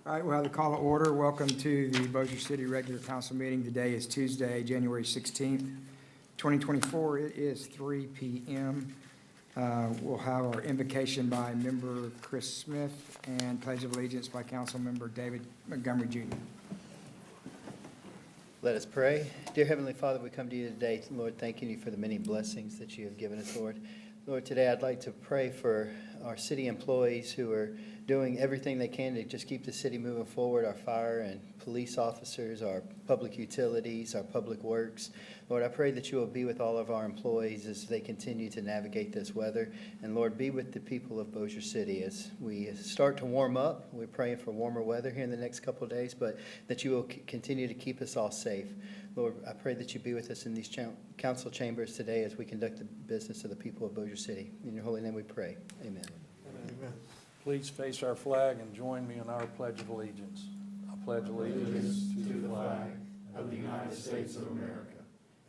All right, we'll have the call to order. Welcome to the Bossier City Regular Council meeting. Today is Tuesday, January 16th, 2024. It is 3 p.m. We'll have our invocation by Member Chris Smith and Pledge of Allegiance by Council Member David Montgomery Jr. Let us pray. Dear Heavenly Father, we come to you today, Lord, thanking you for the many blessings that you have given us, Lord. Lord, today I'd like to pray for our city employees who are doing everything they can to just keep the city moving forward, our fire and police officers, our public utilities, our public works. Lord, I pray that you will be with all of our employees as they continue to navigate this weather. And Lord, be with the people of Bossier City as we start to warm up. We're praying for warmer weather here in the next couple of days, but that you will continue to keep us all safe. Lord, I pray that you be with us in these council chambers today as we conduct the business of the people of Bossier City. In your holy name we pray. Amen. Amen. Please face our flag and join me in our Pledge of Allegiance. I pledge allegiance to the flag of the United States of America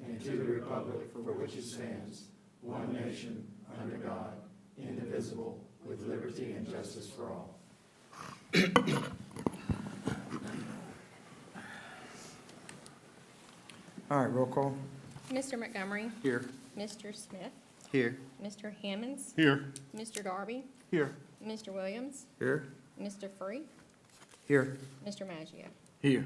and to the republic for which it stands, one nation, under God, indivisible, with liberty and justice for all. All right, roll call. Mr. Montgomery. here. Mr. Smith. Here. Mr. Hammonds. Here. Mr. Darby. Here. Mr. Williams. Here. Mr. Free. Here. Mr. Maggio. Here.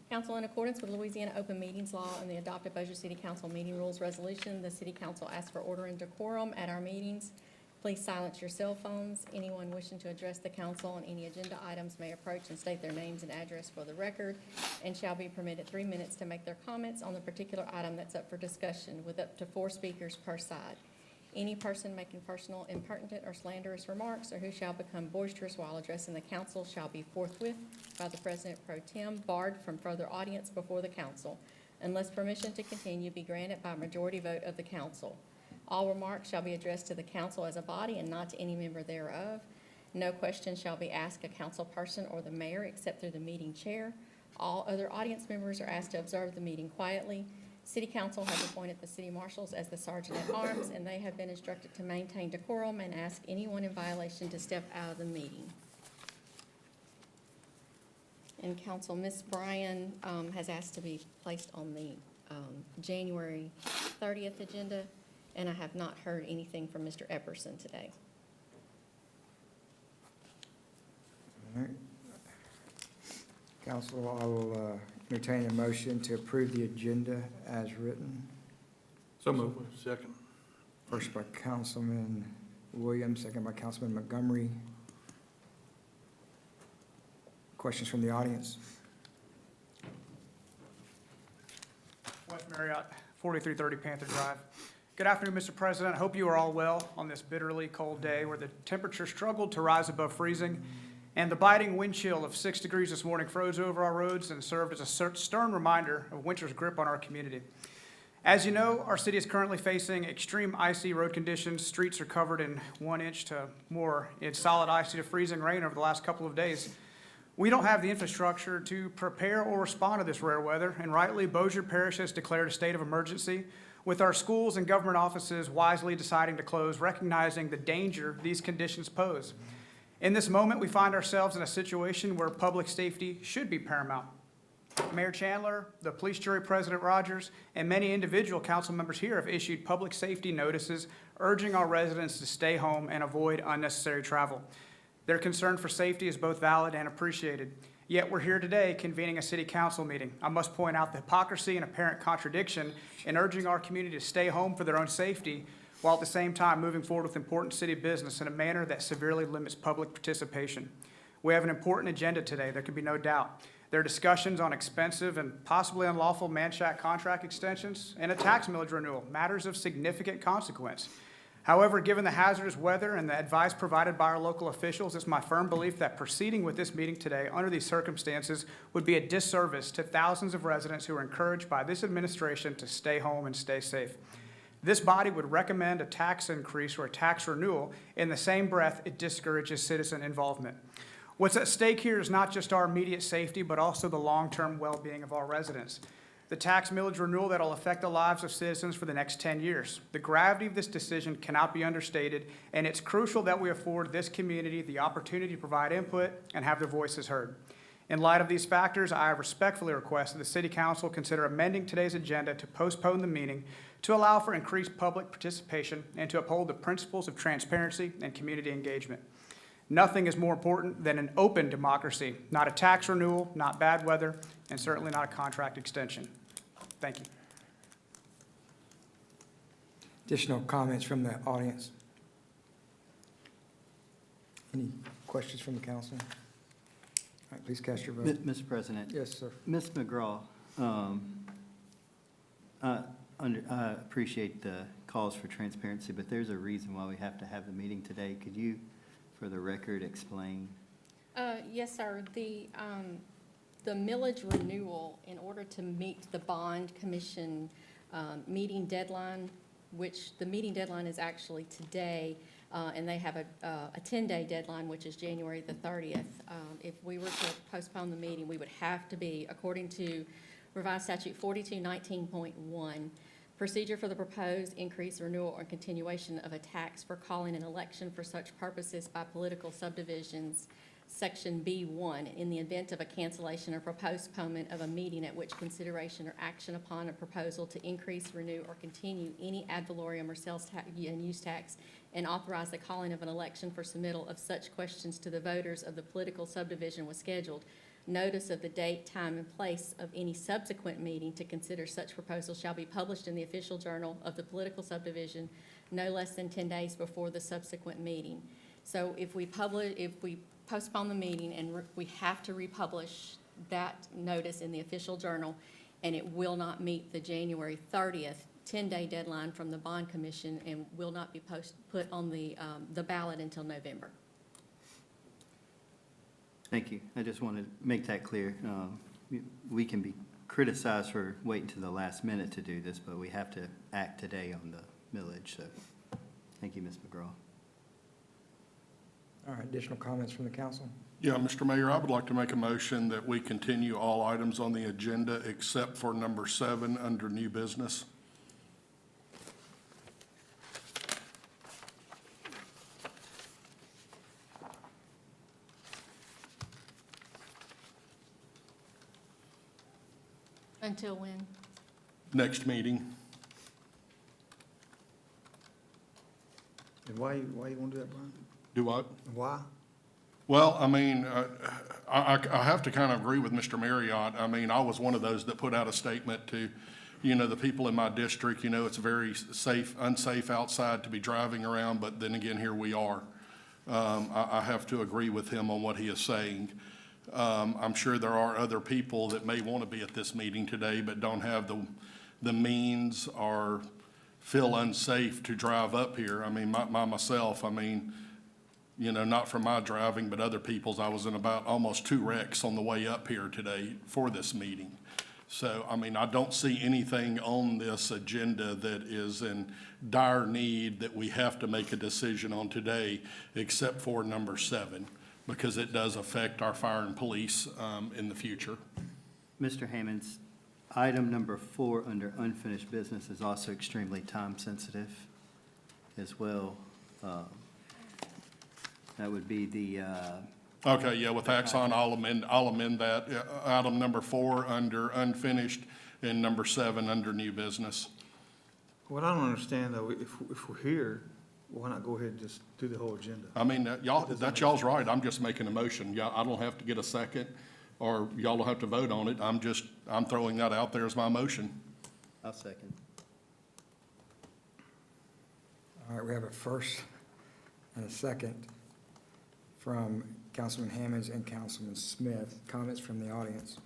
Council, in accordance with Louisiana Open Meetings Law and the adopted Bossier City Council Meeting Rules Resolution, the City Council asks for order and decorum at our meetings. Please silence your cell phones. Anyone wishing to address the council on any agenda items may approach and state their names and address for the record and shall be permitted 3 minutes to make their comments on the particular item that's up for discussion with up to 4 speakers per side. Any person making personal, impertinent, or slanderous remarks or who shall become boisterous while addressing the council shall be forthwith by the President Pro Tem barred from further audience before the council unless permission to continue be granted by a majority vote of the council. All remarks shall be addressed to the council as a body and not to any member thereof. No question shall be asked a council person or the mayor except through the meeting chair. All other audience members are asked to observe the meeting quietly. City Council has appointed the city marshals as the sergeant at arms, and they have been instructed to maintain decorum and ask anyone in violation to step out of the meeting. And Council, Ms. Bryan has asked to be placed on the January 30th agenda, and I have not heard anything from Mr. Epperson today. All right. Council, I will entertain a motion to approve the agenda as written. So moved. Second. First by Councilman Williams, second by Councilman Montgomery. Questions from the audience? West Marriott, 4330 Panther Drive. Good afternoon, Mr. President. I hope you are all well on this bitterly cold day where the temperature struggled to rise above freezing and the biting wind chill of 6 degrees this morning froze over our roads and served as a stern reminder of winter's grip on our community. As you know, our city is currently facing extreme icy road conditions. Streets are covered in 1 inch to more in solid icy to freezing rain over the last couple of days. We don't have the infrastructure to prepare or respond to this rare weather, and rightly, Bossier Parish has declared a state of emergency, with our schools and government offices wisely deciding to close, recognizing the danger these conditions pose. In this moment, we find ourselves in a situation where public safety should be paramount. Mayor Chandler, the police jury president Rogers, and many individual council members here have issued public safety notices urging our residents to stay home and avoid unnecessary travel. Their concern for safety is both valid and appreciated. Yet we're here today convening a city council meeting. I must point out the hypocrisy and apparent contradiction in urging our community to stay home for their own safety, while at the same time moving forward with important city business in a manner that severely limits public participation. We have an important agenda today, there can be no doubt. There are discussions on expensive and possibly unlawful Manshack contract extensions and a tax millage renewal, matters of significant consequence. However, given the hazardous weather and the advice provided by our local officials, it's my firm belief that proceeding with this meeting today under these circumstances would be a disservice to thousands of residents who are encouraged by this administration to stay home and stay safe. This body would recommend a tax increase or a tax renewal. In the same breath, it discourages citizen involvement. What's at stake here is not just our immediate safety, but also the long-term well-being of our residents. the tax millage renewal that will affect the lives of citizens for the next 10 years. The gravity of this decision cannot be understated, and it's crucial that we afford this community the opportunity to provide input and have their voices heard. In light of these factors, I respectfully request that the City Council consider amending today's agenda to postpone the meeting to allow for increased public participation and to uphold the principles of transparency and community engagement. Nothing is more important than an open democracy, not a tax renewal, not bad weather, and certainly not a contract extension. Thank you. Additional comments from the audience? Any questions from the council? All right, please cast your vote. Mr. President. Yes, sir. Ms. McGraw, I appreciate the calls for transparency, but there's a reason why we have to have the meeting today. Could you, for the record, explain? Yes, sir. The millage renewal, in order to meet the bond commission meeting deadline, which the meeting deadline is actually today, and they have a 10-day deadline, which is January the 30th. If we were to postpone the meeting, we would have to be, according to revised statute 4219.1, procedure for the proposed increase, renewal, or continuation of a tax for calling an election for such purposes by political subdivisions, Section B1, in the event of a cancellation or postponement of a meeting at which consideration or action upon a proposal to increase, renew, or continue any ad valorem or sales tax and use tax, and authorize the calling of an election for submittal of such questions to the voters of the political subdivision was scheduled. Notice of the date, time, and place of any subsequent meeting to consider such proposal shall be published in the official journal of the political subdivision no less than 10 days before the subsequent meeting. So if we postpone the meeting and we have to republish that notice in the official journal, and it will not meet the January 30th 10-day deadline from the bond commission and will not be put on the ballot until November. Thank you. I just want to make that clear. We can be criticized for waiting to the last minute to do this, but we have to act today on the millage. So thank you, Ms. McGraw. All right, additional comments from the council? Yeah, Mr. Mayor, I would like to make a motion that we continue all items on the agenda except for number 7 under new business. Until when? Next meeting. And why you want to do that, Brian? Do what? Why? Well, I mean, I have to kind of agree with Mr. Marriott. I mean, I was one of those that put out a statement to, the people in my district, it's very unsafe outside to be driving around, but then again, here we are. I have to agree with him on what he is saying. I'm sure there are other people that may want to be at this meeting today, but don't have the means or feel unsafe to drive up here. I mean, myself, I mean, not from my driving, but other people's. I was in about almost 2 wrecks on the way up here today for this meeting. So, I mean, I don't see anything on this agenda that is in dire need that we have to make a decision on today, except for number 7, because it does affect our fire and police in the future. Mr. Hammonds, item number 4 under unfinished business is also extremely time-sensitive as well. That would be the, Okay, yeah, with Axon, I'll amend that. Yeah, item number 4 under unfinished and number 7 under new business. What I don't understand, though, if we're here, why not go ahead and just do the whole agenda? I mean, that's y'all's right. I'm just making a motion. Yeah, I don't have to get a second, or y'all don't have to vote on it. I'm throwing that out there as my motion. I'll second. All right, we have a first and a second from Councilman Hammonds and Councilman Smith. Comments from the audience?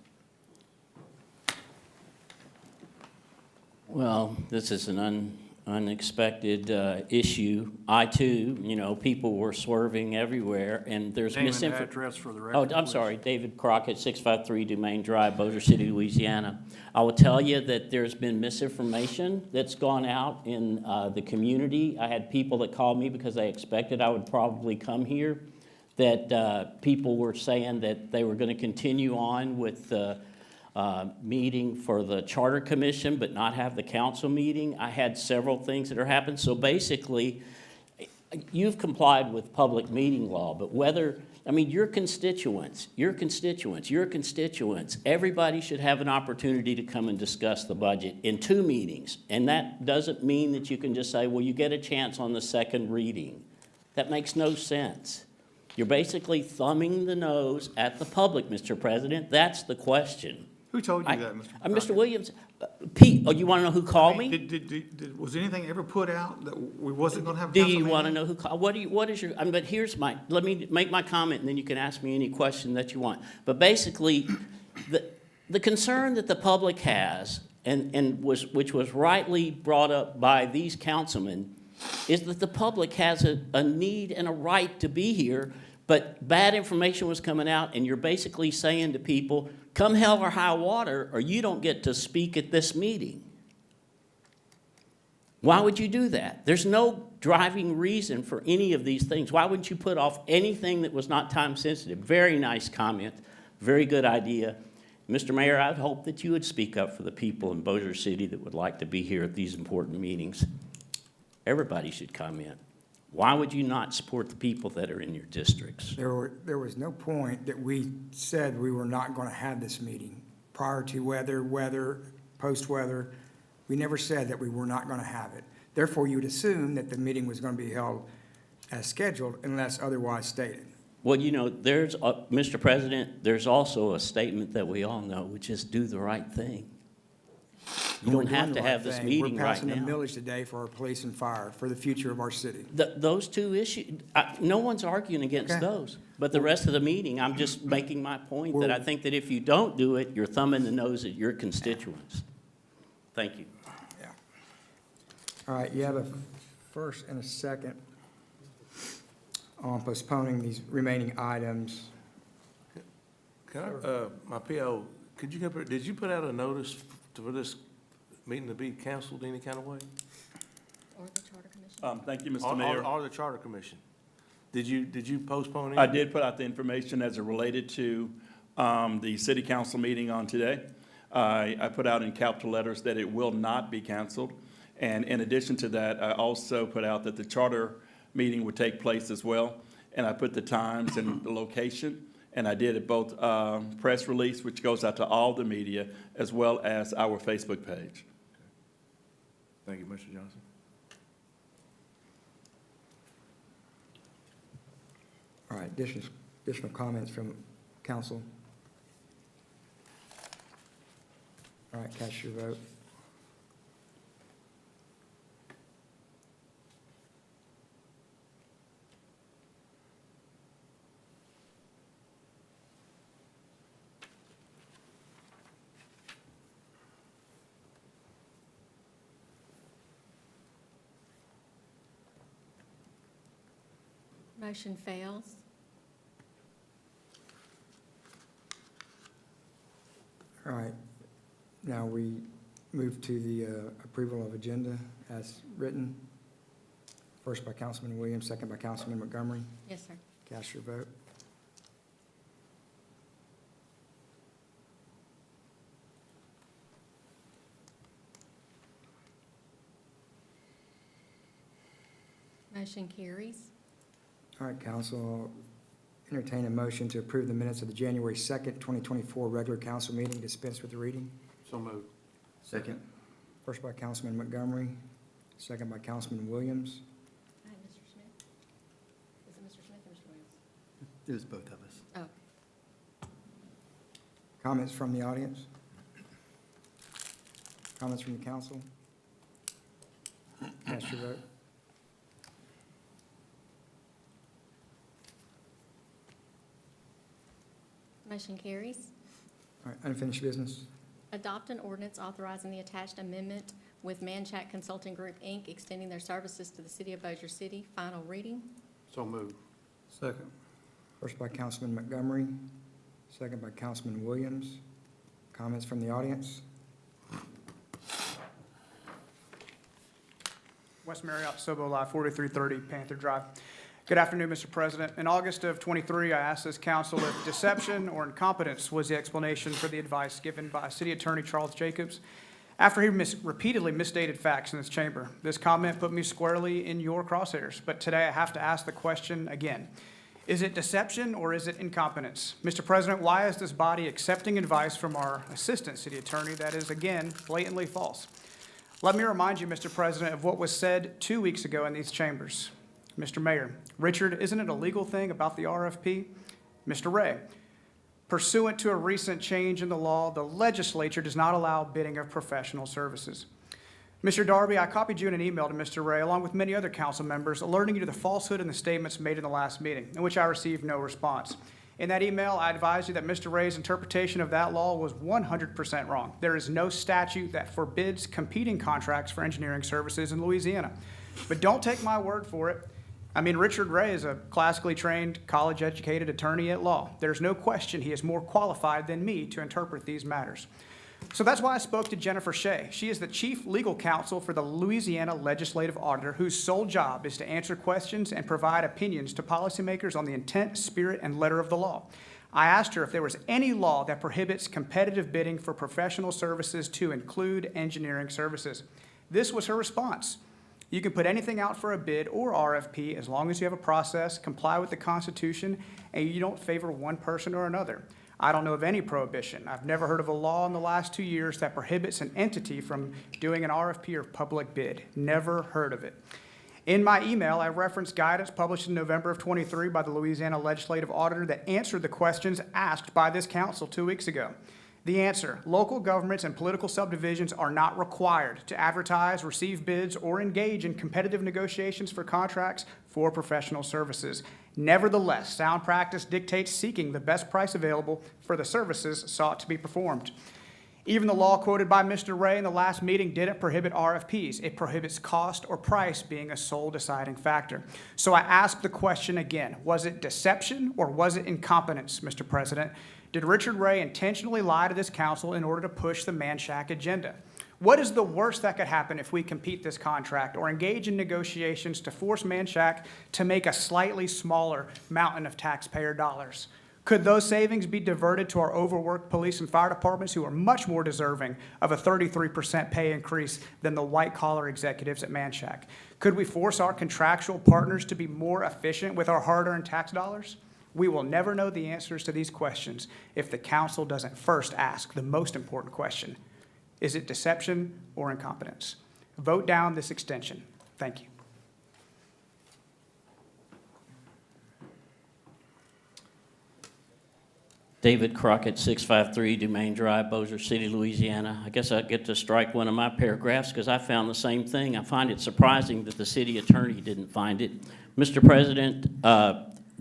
Well, this is an unexpected issue. I too, people were swerving everywhere, and there's Name and misinformation. address for the Oh, record, I'm please. sorry, David Crockett, 653 Dumaine Drive, Bossier City, Louisiana. I will tell you that there's been misinformation that's gone out in the community. I had people that called me because they expected I would probably come here, that people were saying that they were going to continue on with meeting for the Charter Commission, but not have the council meeting. I had several things that are happening. So basically, you've complied with public meeting law, but whether, I mean, your constituents, everybody should have an opportunity to come and discuss the budget in 2 meetings. And that doesn't mean that you can just say, well, you get a chance on the second reading. That makes no sense. You're basically thumbing the nose at the public, Mr. President. That's the question. Who told you that, Mr. Mr. President? Williams, Pete, oh, you want to know who called me? Was anything ever put out that we wasn't gonna have a Do council you want to meeting? know who called? What is your, but here's let me make my comment, and then you can ask me any question that you want. But basically, the concern that the public has, which was rightly brought up by these councilmen, is that the public has a need and a right to be here, but bad information was coming out, and you're basically saying to people, come hell or high water, or you don't get to speak at this meeting. Why would you do that? There's no driving reason for any of these things. Why wouldn't you put off anything that was not time sensitive? Very nice comment, very good idea. Mr. Mayor, I'd hope that you would speak up for the people in Bossier City that would like to be here at these important meetings. Everybody should comment. Why would you not support the people that are in your districts? There was no point that we said we were not going to have this meeting prior to weather, post-weather. We never said that we were not going to have it. Therefore, you would assume that the meeting was going to be held as scheduled unless otherwise stated. Well, you know, Mr. President, there's also a statement that we all know, which is do the right thing. You We're don't have doing to the have right this thing. meeting right We're passing the now. millage today for our police and fire, for the future of our city. Those 2 issues, no one's arguing against Okay. those. But the rest of the meeting, I'm just making my point that I think that if you don't do it, you're thumbing the nose at your constituents. Thank you. Yeah. All right, you have a first and a second on postponing these remaining items. Can I, my PO, could you, did you put out a notice for this meeting to be canceled any kind of way? Or the Charter Commission? Thank you, Or- Mr. Mayor. Or the Charter Commission? Did you postpone it? I did put out the information as it related to the city council meeting on today. I put out in capital letters that it will not be canceled. And in addition to that, I also put out that the charter meeting would take place as well. And I put the times and the location. And I did it both press release, which goes out to all the media, as well as our Facebook page. Thank you, Mr. Johnson. All right, additional comments from council? All right, cast your vote. Motion fails. All right, now we move to the approval of agenda as written. First by Councilman Williams, second by Councilman Montgomery. Yes, sir. Cast your vote. Motion carries. All right, council, entertain a motion to approve the minutes of the January 2nd, 2024 regular council meeting, dispense with the reading. So moved. Second. First by Councilman Montgomery, second by Councilman Williams. Hi, Mr. Smith. Is it Mr. Smith or Mr. Williams? It was both of us. Oh, Comments from the audience? Comments from the council? Cast your vote. motion carries. All right, unfinished business. Adopt an ordinance authorizing the attached amendment with Manshack Consulting Group, Inc., extending their services to the city of Bossier City. Final reading. So moved. Second. First by Councilman Montgomery, second by Councilman Williams. Comments from the audience? West Marriott, Sobo Live, 4330 Panther Drive. Good afternoon, Mr. President. In August of '23, I asked this council if deception or incompetence was the explanation for the advice given by City Attorney Charles Jacobs after he repeatedly misstated facts in this chamber. This comment put me squarely in your crosshairs, but today I have to ask the question again. Is it deception or is it incompetence? Mr. President, why is this body accepting advice from our Assistant City Attorney that is, again, blatantly false? Let me remind you, Mr. President, of what was said 2 weeks ago in these chambers. Mr. Mayor, Richard, isn't it a legal thing about the RFP? Mr. Ray, pursuant to a recent change in the law, the legislature does not allow bidding of professional services. Mr. Darby, I copied you in an email to Mr. Ray, along with many other council members, alerting you to the falsehood in the statements made in the last meeting, in which I received no response. In that email, I advised you that Mr. Ray's interpretation of that law was 100% wrong. There is no statute that forbids competing contracts for engineering services in Louisiana. But don't take my word for it. I mean, Richard Ray is a classically trained, college-educated attorney at law. There's no question he is more qualified than me to interpret these matters. So that's why I spoke to Jennifer Shea. She is the chief legal counsel for the Louisiana Legislative Auditor, whose sole job is to answer questions and provide opinions to policymakers on the intent, spirit, and letter of the law. I asked her if there was any law that prohibits competitive bidding for professional services to include engineering services. This was her response. You can put anything out for a bid or RFP as long as you have a process, comply with the Constitution, and you don't favor one person or another. I don't know of any prohibition. I've never heard of a law in the last 2 years that prohibits an entity from doing an RFP or public bid. Never heard of it. In my email, I referenced guidance published in November of '23 by the Louisiana Legislative Auditor that answered the questions asked by this council 2 weeks ago. The answer: local governments and political subdivisions are not required to advertise, receive bids, or engage in competitive negotiations for contracts for professional services. Nevertheless, sound practice dictates seeking the best price available for the services sought to be performed. Even the law quoted by Mr. Ray in the last meeting didn't prohibit RFPs. It prohibits cost or price being a sole deciding factor. So I ask the question again: was it deception or was it incompetence, Mr. President? Did Richard Ray intentionally lie to this council in order to push the Manshack agenda? What is the worst that could happen if we compete this contract or engage in negotiations to force Manshack to make a slightly smaller mountain of taxpayer dollars? Could those savings be diverted to our overworked police and fire departments, who are much more deserving of a 33% pay increase than the white-collar executives at Manshack? Could we force our contractual partners to be more efficient with our hard-earned tax dollars? We will never know the answers to these questions if the council doesn't first ask the most important question: is it deception or incompetence? Vote down this extension. Thank you. David Crockett, 653 Dumaine Drive, Bossier City, Louisiana. I guess I get to strike one of my paragraphs because I found the same thing. I find it surprising that the city attorney didn't find it. Mr. President,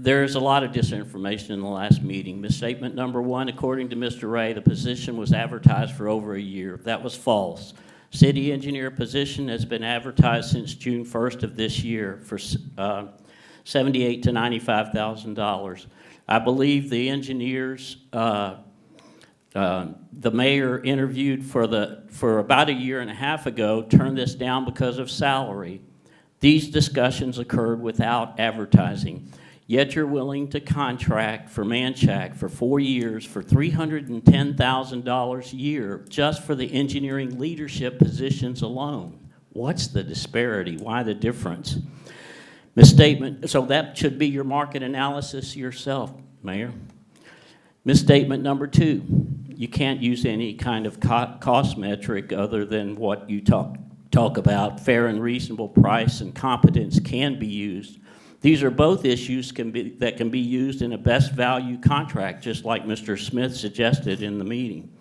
there's a lot of disinformation in the last meeting. Misstatement number one: according to Mr. Ray, the position was advertised for over a year. That was false. City engineer position has been advertised since June 1st of this year for $78,000 to $95,000. I believe the engineers, the mayor interviewed for about a year and a half ago, turned this down because of salary. These discussions occurred without advertising. Yet you're willing to contract for Manshack for 4 years for $310,000 a year just for the engineering leadership positions alone. What's the disparity? Why the difference? Misstatement, so that should be your market analysis yourself, Mayor. Misstatement number two: you can't use any kind of cost metric other than what you talk about. Fair and reasonable price and competence can be used. These are both issues that can be used in a best value contract, just like Mr. Smith suggested in the meeting.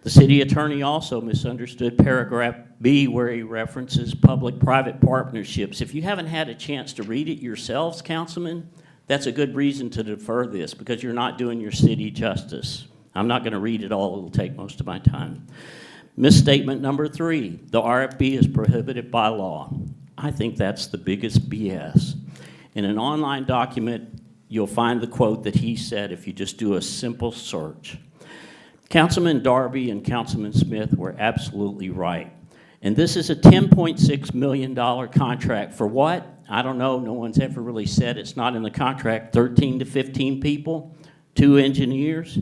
The city attorney also misunderstood paragraph B, where he references public-private partnerships. If you haven't had a chance to read it yourselves, councilmen, that's a good reason to defer this, because you're not doing your city justice. I'm not going to read it all. It'll take most of my time. Misstatement number three: the RFP is prohibited by law. I think that's the biggest BS. In an online document, you'll find the quote that he said if you just do a simple search. Councilman Darby and Councilman Smith were absolutely right. And this is a $10.6 million contract for what? I don't know, no one's ever really said it's not in the contract, 13 to 15 people, 2 engineers.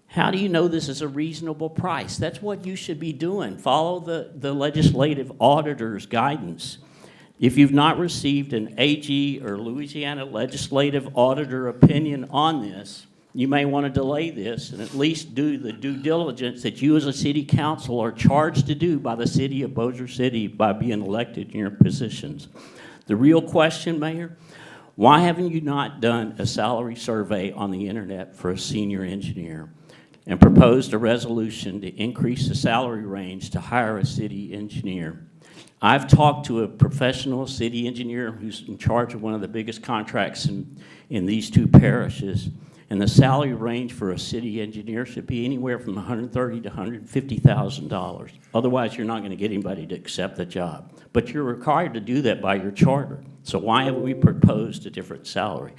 How do you know this is a reasonable price? That's what you should be doing. Follow the legislative auditor's guidance. If you've not received an AG or Louisiana legislative auditor opinion on this, you may want to delay this and at least do the due diligence that you as a city council are charged to do by the city of Bossier City by being elected in your positions. The real question, Mayor, why haven't you not done a salary survey on the internet for a senior engineer and proposed a resolution to increase the salary range to hire a city engineer? I've talked to a professional city engineer who's in charge of one of the biggest contracts in these 2 parishes, and the salary range for a city engineer should be anywhere from $130,000 to $150,000. Otherwise, you're not going to get anybody to accept the job. But you're required to do that by your charter. So why have we proposed a different salary?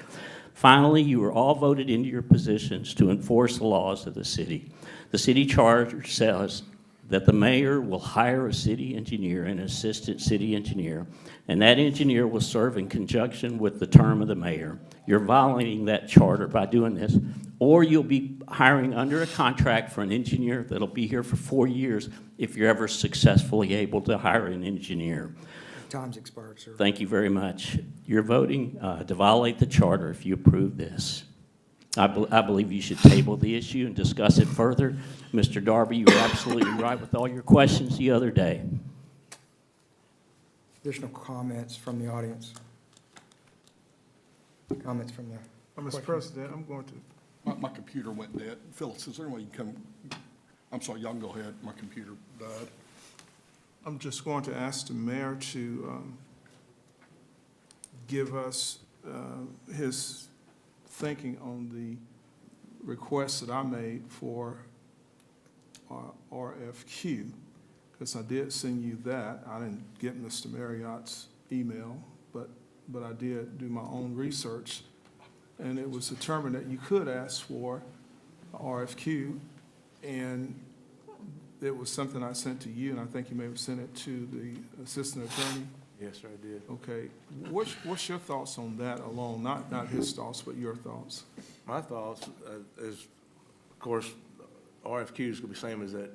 Finally, you were all voted into your positions to enforce the laws of the city. The city charter says that the mayor will hire a city engineer and an assistant city engineer, and that engineer will serve in conjunction with the term of the mayor. You're violating that charter by doing this, or you'll be hiring under a contract for an engineer that'll be here for 4 years if you're ever successfully able to hire an engineer. Time's expired, sir. Thank you very much. You're voting to violate the charter if you approve this. I believe you should table the issue and discuss it further. Mr. Darby, you were absolutely right with all your questions the other day. Additional comments from the audience? Comments from the... Mr. President, I'm going to, My computer went dead. Phyllis, is there any way you can come? I'm sorry, y'all can go ahead. My computer died. I'm just going to ask the mayor to give us his thinking on the request that I made for RFQ, because I did send you that. I didn't get Mr. Marriott's email, but I did do my own research, and it was determined that you could ask for a RFQ, and it was something I sent to you, and I think you may have sent it to the assistant attorney. Yes, sir, I did. Okay, what's your thoughts on that alone? Not his thoughts, but your thoughts. My thoughts is, of course, RFQ is going to be the same as that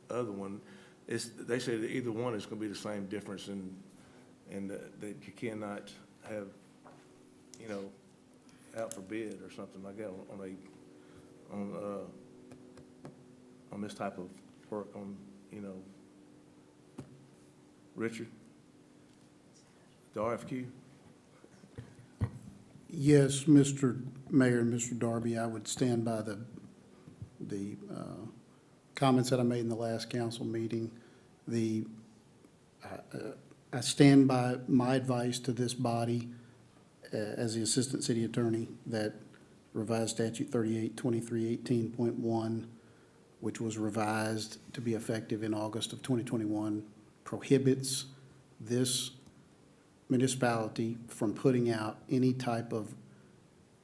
other one. They say that either one is going to be the same difference, and that you cannot have, out for bid or something like that on this type of work on, Richard, the RFQ. Yes, Mr. Mayor and Mr. Darby, I would stand by the comments that I made in the last council meeting. I stand by my advice to this body as the Assistant City Attorney that revised statute 382318.1, which was revised to be effective in August of 2021, prohibits this municipality from putting out any type of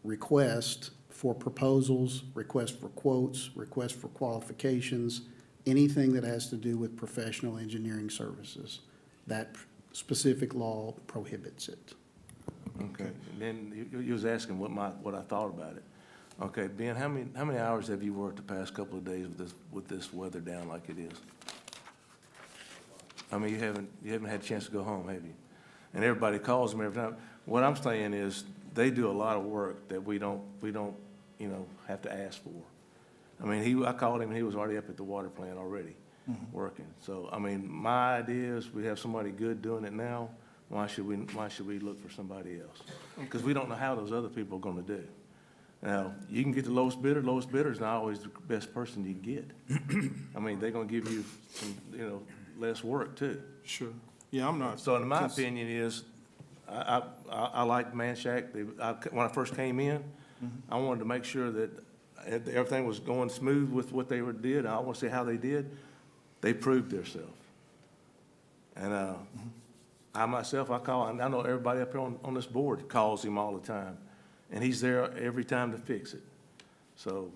request for proposals, request for quotes, request for qualifications, anything that has to do with professional engineering services. That specific law prohibits it. Okay, and then you was asking what I thought about it. Okay, Ben, how many hours have you worked the past couple of days with this weather down like it is? I mean, you haven't had a chance to go home, have you? And everybody calls me every time. What I'm saying is, they do a lot of work that we don't, have to ask for. I mean, I called him, and he was already up at the water plant already, working. So, I mean, my idea is we have somebody good doing it now. Why should we look for somebody else? Because we don't know how those other people are gonna do. Now, you can get the lowest bidder. Lowest bidder is not always the best person you can get. I mean, they're gonna give you some, less work too. Sure. Yeah, I'm not. So in my opinion is, I like Manshack. When I first came in, I wanted to make sure that everything was going smooth with what they did. I want to see how they did. They proved themselves. And I myself, I know everybody up here on this board calls him all the time. And he's there every time to fix it. So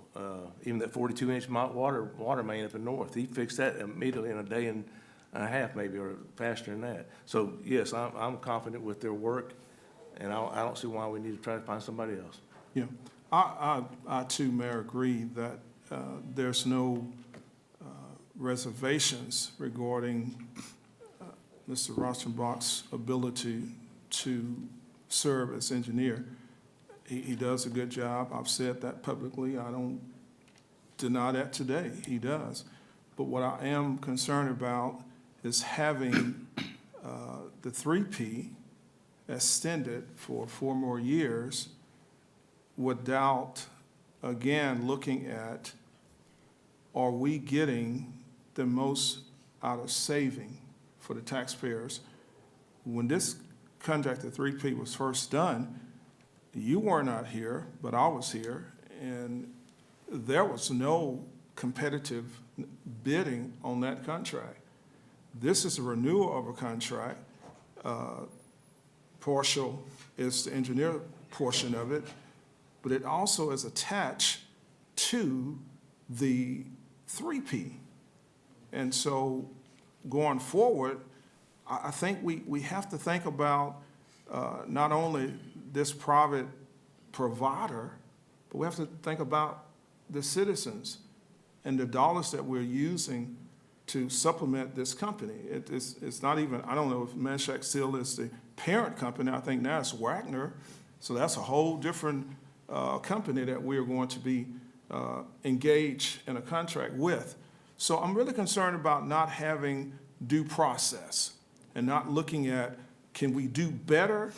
even that 42-inch water main up in north, he fixed that immediately in a day and a half maybe, or faster than that. So yes, I'm confident with their work. And I don't see why we need to try to find somebody else. Yeah, I too, Mayor, agree that there's no reservations regarding Mr. Rostenbach's ability to serve as engineer. He does a good job. I've said that publicly. I don't deny that today. He does. But what I am concerned about is having the 3P extended for 4 more years without, again, looking at, are we getting the most out of saving for the taxpayers? When this contract, the 3P, was first done, you were not here, but I was here, and there was no competitive bidding on that contract. This is a renewal of a contract. Partial is the engineer portion of it, but it also is attached to the 3P. And so going forward, I think we have to think about not only this private provider, but we have to think about the citizens and the dollars that we're using to supplement this company. It's not even, I don't know if Manshack still is the parent company. I think now it's Wagner. So that's a whole different company that we're going to be engaged in a contract with. So I'm really concerned about not having due process and not looking at, can we do better?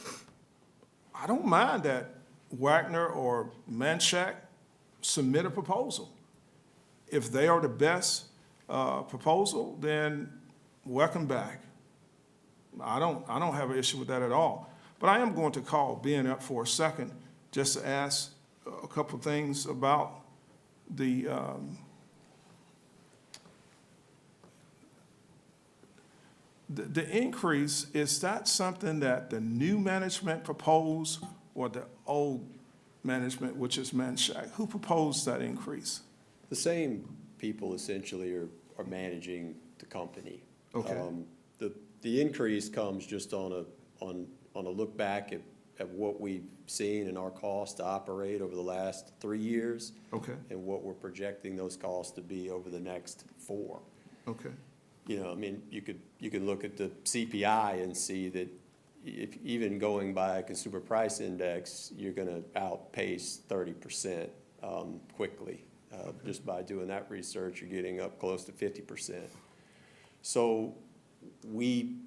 I don't mind that Wagner or Manshack submit a proposal. If they are the best proposal, then welcome back. I don't have an issue with that at all. But I am going to call Ben up for a second just to ask a couple of things about the increase. Is that something that the new management proposed or the old management, which is Manshack? Who proposed that increase? The same people essentially are managing the company. Okay. The increase comes just on a look back at what we've seen in our cost to operate over the last 3 years. Okay. And what we're projecting those costs to be over the next 4. Okay. You know, I mean, you could look at the CPI and see that if even going by a consumer price index, you're gonna outpace 30% quickly. Just by doing that research, you're getting up close to 50%. So we,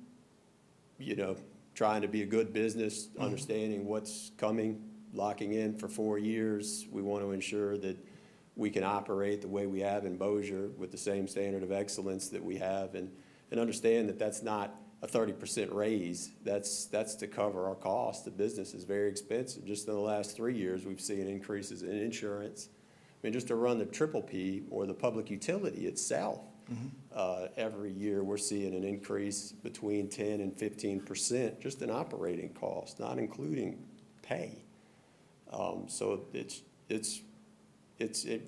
you know, trying to be a good business, understanding what's coming, locking in for 4 years. We want to ensure that we can operate the way we have in Bossier with the same standard of excellence that we have, and understand that that's not a 30% raise. That's to cover our costs. The business is very expensive. Just in the last 3 years, we've seen increases in insurance. I mean, just to run the triple P or the public utility itself, every year we're seeing an increase between 10 and 15% just in operating costs, not including pay. So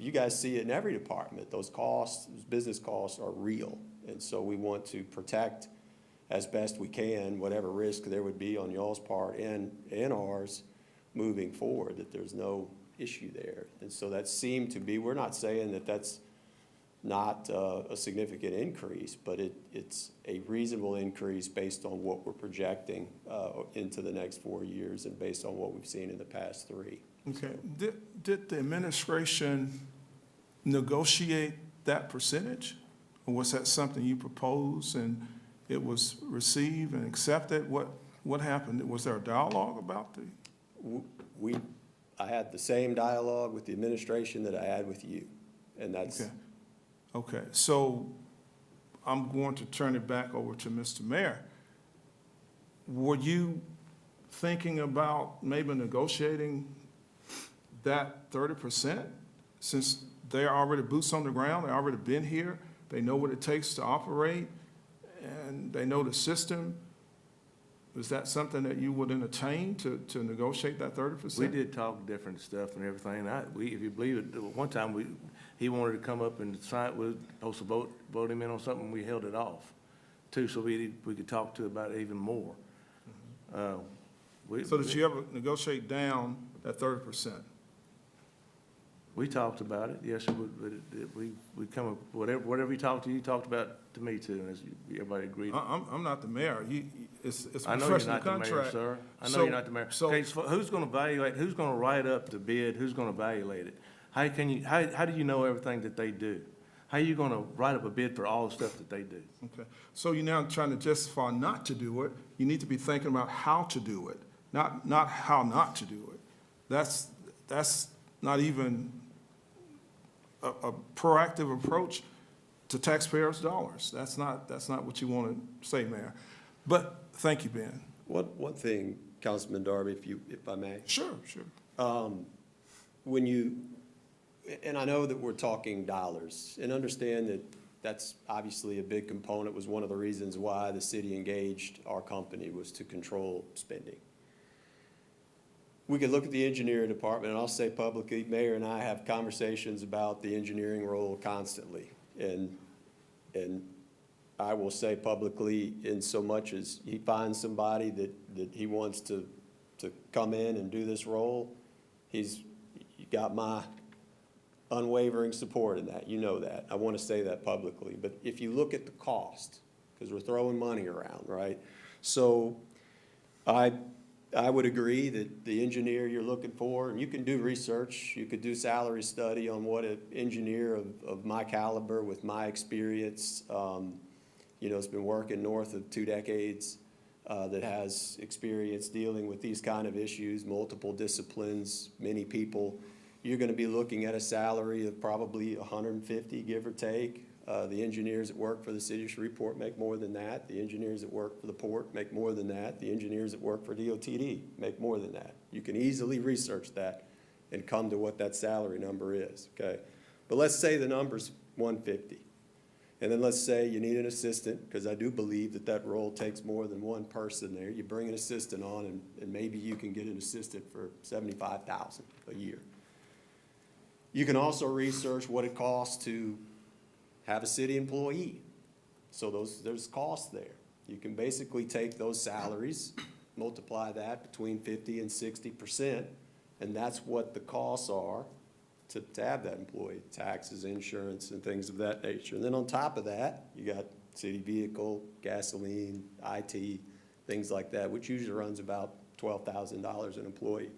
you guys see it in every department. Those costs, those business costs are real. And so we want to protect as best we can whatever risk there would be on y'all's part and ours moving forward, that there's no issue there. And so that seemed to be, we're not saying that that's not a significant increase, but it's a reasonable increase based on what we're projecting into the next 4 years and based on what we've seen in the past 3. Okay. Did the administration negotiate that percentage? Or was that something you proposed and it was received and accepted? What happened? Was there a dialogue about the? I had the same dialogue with the administration that I had with you, and that's. Okay, so I'm going to turn it back over to Mr. Mayor. Were you thinking about maybe negotiating that 30%, since they're already boots on the ground, they've already been here, they know what it takes to operate, and they know the system? Is that something that you would entertain to negotiate that 30%? We did talk different stuff and everything. If you believe it, one time he wanted to come up and sign, we were supposed to vote him in on something, we held it off too, so we could talk to about it even more. So did you ever negotiate down that 30%? We talked about it, yes, we come up, whatever you talked about to me too, and everybody agreed. I'm not the mayor. It's a I know you're professional not the mayor, contract. sir. I know So- you're not the mayor. so- Okay, so who's gonna evaluate, who's gonna write up the bid, who's gonna evaluate it? How do you know everything that they do? How are you gonna write up a bid for all the stuff that they do? Okay, so you're now trying to justify not to do it. You need to be thinking about how to do it, not how not to do it. That's not even a proactive approach to taxpayers' dollars. That's not what you want to say, Mayor. But, thank you, Ben. One thing, Councilman Darby, if I may. Sure. When you, and I know that we're talking dollars, and understand that that's obviously a big component, was one of the reasons why the city engaged our company, was to control spending. We could look at the engineering department, and I'll say publicly, Mayor and I have conversations about the engineering role constantly. And I will say publicly, in so much as he finds somebody that he wants to come in and do this role, he's got my unwavering support in that. You know that. I want to say that publicly. But if you look at the cost, because we're throwing money around, right? So I would agree that the engineer you're looking for, and you can do research, you could do salary study on what an engineer of my caliber with my experience, has been working north of 2 decades, that has experience dealing with these kind of issues, multiple disciplines, many people. You're gonna be looking at a salary of probably 150, give or take. The engineers that work for the city of Shreveport make more than that. The engineers that work for the port make more than that. The engineers that work for DOTD make more than that. You can easily research that and come to what that salary number is, okay? But let's say the number's 150. And then let's say you need an assistant, because I do believe that role takes more than one person there. You bring an assistant on, and maybe you can get an assistant for $75,000 a year. You can also research what it costs to have a city employee. So there's costs there. You can basically take those salaries, multiply that between 50 and 60%, and that's what the costs are to have that employee, taxes, insurance, and things of that nature. And then on top of that, you got city vehicle, gasoline, IT, things like that, which usually runs about $12,000 an employee.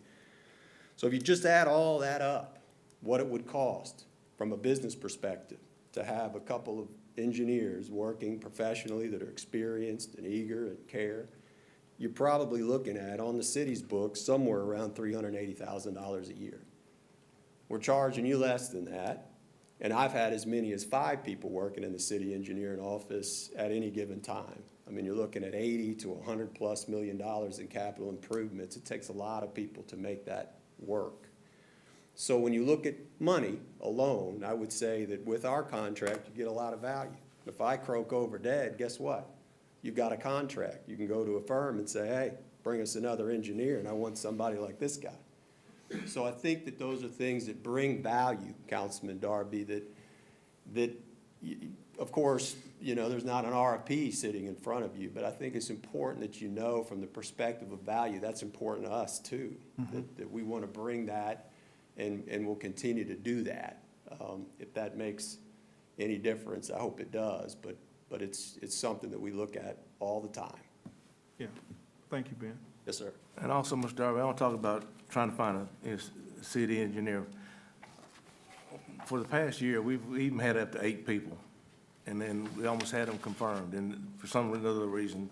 So if you just add all that up, what it would cost from a business perspective to have a couple of engineers working professionally that are experienced and eager and care, you're probably looking at, on the city's books, somewhere around $380,000 a year. We're charging you less than that, and I've had as many as 5 people working in the city engineering office at any given time. I mean, you're looking at $80 to $100+ million in capital improvements. It takes a lot of people to make that work. So when you look at money alone, I would say that with our contract, you get a lot of value. If I croak over dead, guess what? You've got a contract. You can go to a firm and say, hey, bring us another engineer, and I want somebody like this guy. So I think that those are things that bring value, Councilman Darby, that of course, there's not an RFP sitting in front of you, but I think it's important that you know from the perspective of value, that's important to us too, that we want to bring that, and we'll continue to do that. If that makes any difference, I hope it does, but it's something that we look at all the time. Yeah, thank you, Ben. Yes, sir. And also, Mr. Darby, I want to talk about trying to find a city engineer. For the past year, we've even had up to 8 people, and then we almost had them confirmed, and for some other reason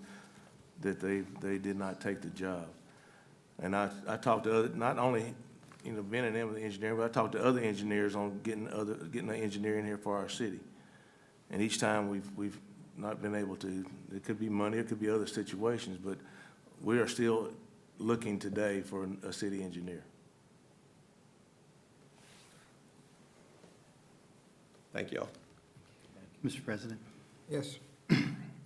that they did not take the job. And I talked to not only, Ben and them with the engineer, but I talked to other engineers on getting an engineer in here for our city. And each time we've not been able to. It could be money, it could be other situations, but we are still looking today for a city engineer. Thank you all. Mr. President? Yes.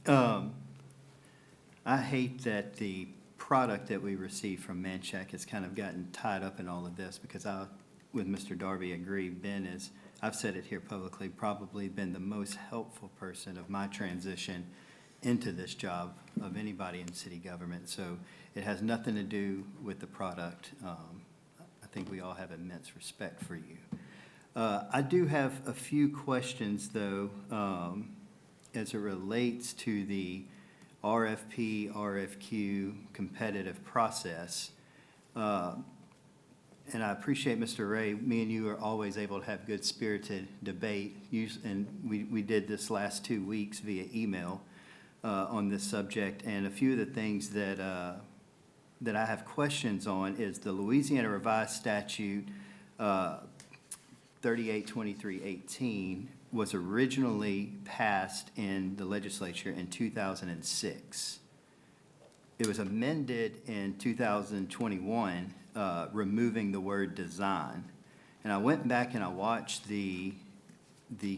I hate that the product that we received from Manshack has kind of gotten tied up in all of this, because I, with Mr. Darby, agree. Ben is, I've said it here publicly, probably been the most helpful person of my transition into this job of anybody in city government. So it has nothing to do with the product. I think we all have immense respect for you. I do have a few questions, though, as it relates to the RFP, RFQ competitive process. And I appreciate, Mr. Ray, me and you are always able to have good spirited debate. And we did this last 2 weeks via email on this subject. And a few of the things that I have questions on is the Louisiana Revised Statute 382318 was originally passed in the legislature in 2006. It was amended in 2021, removing the word design. And I went back and I watched the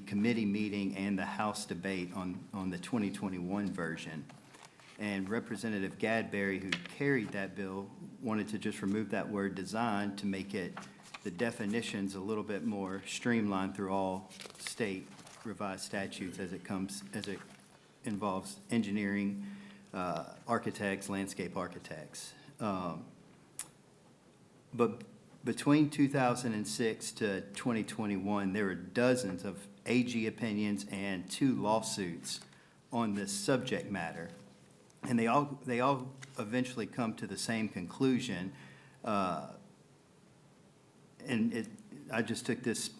committee meeting and the House debate on the 2021 version. And Representative Gadberry, who carried that bill, wanted to just remove that word design to make it the definitions a little bit more streamlined through all state revised statutes as it involves engineering, architects, landscape architects. But between 2006 to 2021, there were dozens of AG opinions and 2 lawsuits on this subject matter. And they all eventually come to the same conclusion. I just took this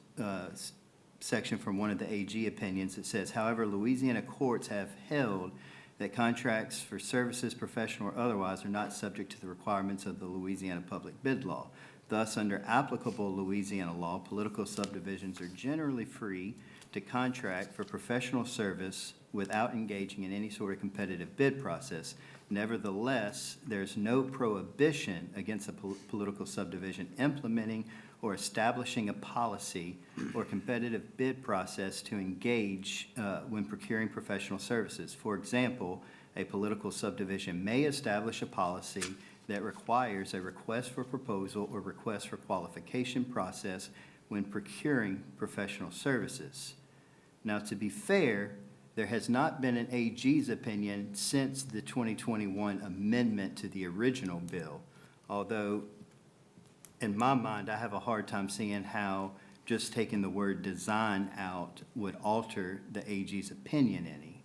section from one of the AG opinions. It says, however, Louisiana courts have held that contracts for services, professional or otherwise, are not subject to the requirements of the Louisiana Public Bid Law. Thus, under applicable Louisiana law, political subdivisions are generally free to contract for professional service without engaging in any sort of competitive bid process. Nevertheless, there's no prohibition against a political subdivision implementing or establishing a policy or competitive bid process to engage when procuring professional services. For example, a political subdivision may establish a policy that requires a request for proposal or request for qualification process when procuring professional services. Now, to be fair, there has not been an AG's opinion since the 2021 amendment to the original bill, although in my mind, I have a hard time seeing how just taking the word design out would alter the AG's opinion any.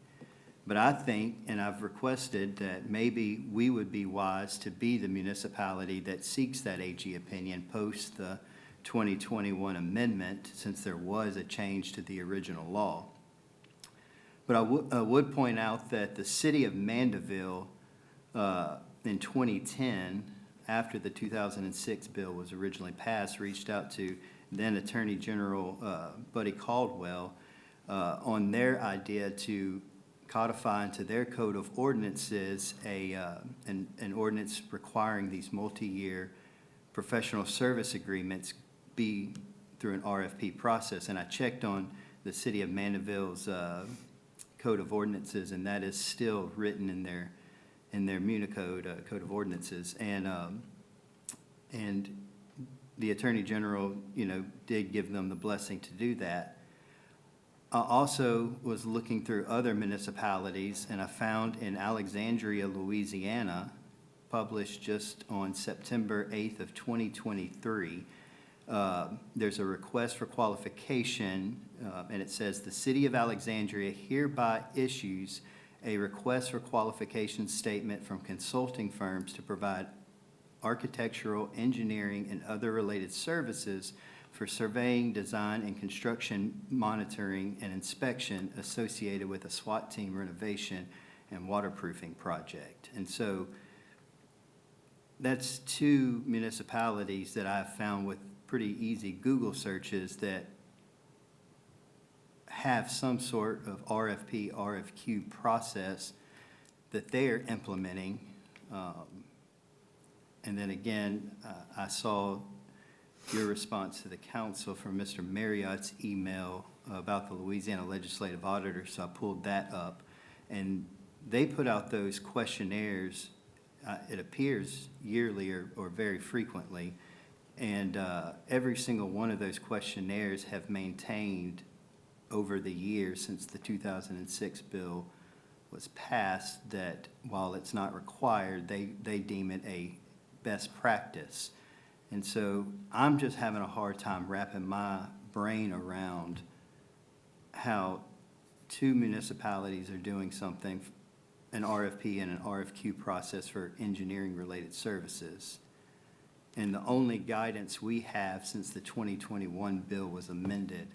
But I think, and I've requested, that maybe we would be wise to be the municipality that seeks that AG opinion post the 2021 amendment, since there was a change to the original law. But I would point out that the city of Mandeville in 2010, after the 2006 bill was originally passed, reached out to then Attorney General Buddy Caldwell on their idea to codify into their code of ordinances an ordinance requiring these multi-year professional service agreements be through an RFP process. And I checked on the city of Mandeville's code of ordinances, and that is still written in their Municode code of ordinances, and the Attorney General, did give them the blessing to do that. I also was looking through other municipalities, and I found in Alexandria, Louisiana, published just on September 8th of 2023, there's a request for qualification, and it says, the City of Alexandria hereby issues a request for qualification statement from consulting firms to provide architectural, engineering, and other related services for surveying, design, and construction monitoring and inspection associated with a SWAT team renovation and waterproofing project. And so that's 2 municipalities that I've found with pretty easy Google searches that have some sort of RFP, RFQ process that they are implementing. And then again, I saw your response to the council from Mr. Marriott's email about the Louisiana Legislative Auditor, so I pulled that up. And they put out those questionnaires, it appears yearly or very frequently, and every single one of those questionnaires have maintained over the years since the 2006 bill was passed that while it's not required, they deem it a best practice. And so I'm just having a hard time wrapping my brain around how two municipalities are doing something, an RFP and an RFQ process for engineering-related services. And the only guidance we have since the 2021 bill was amended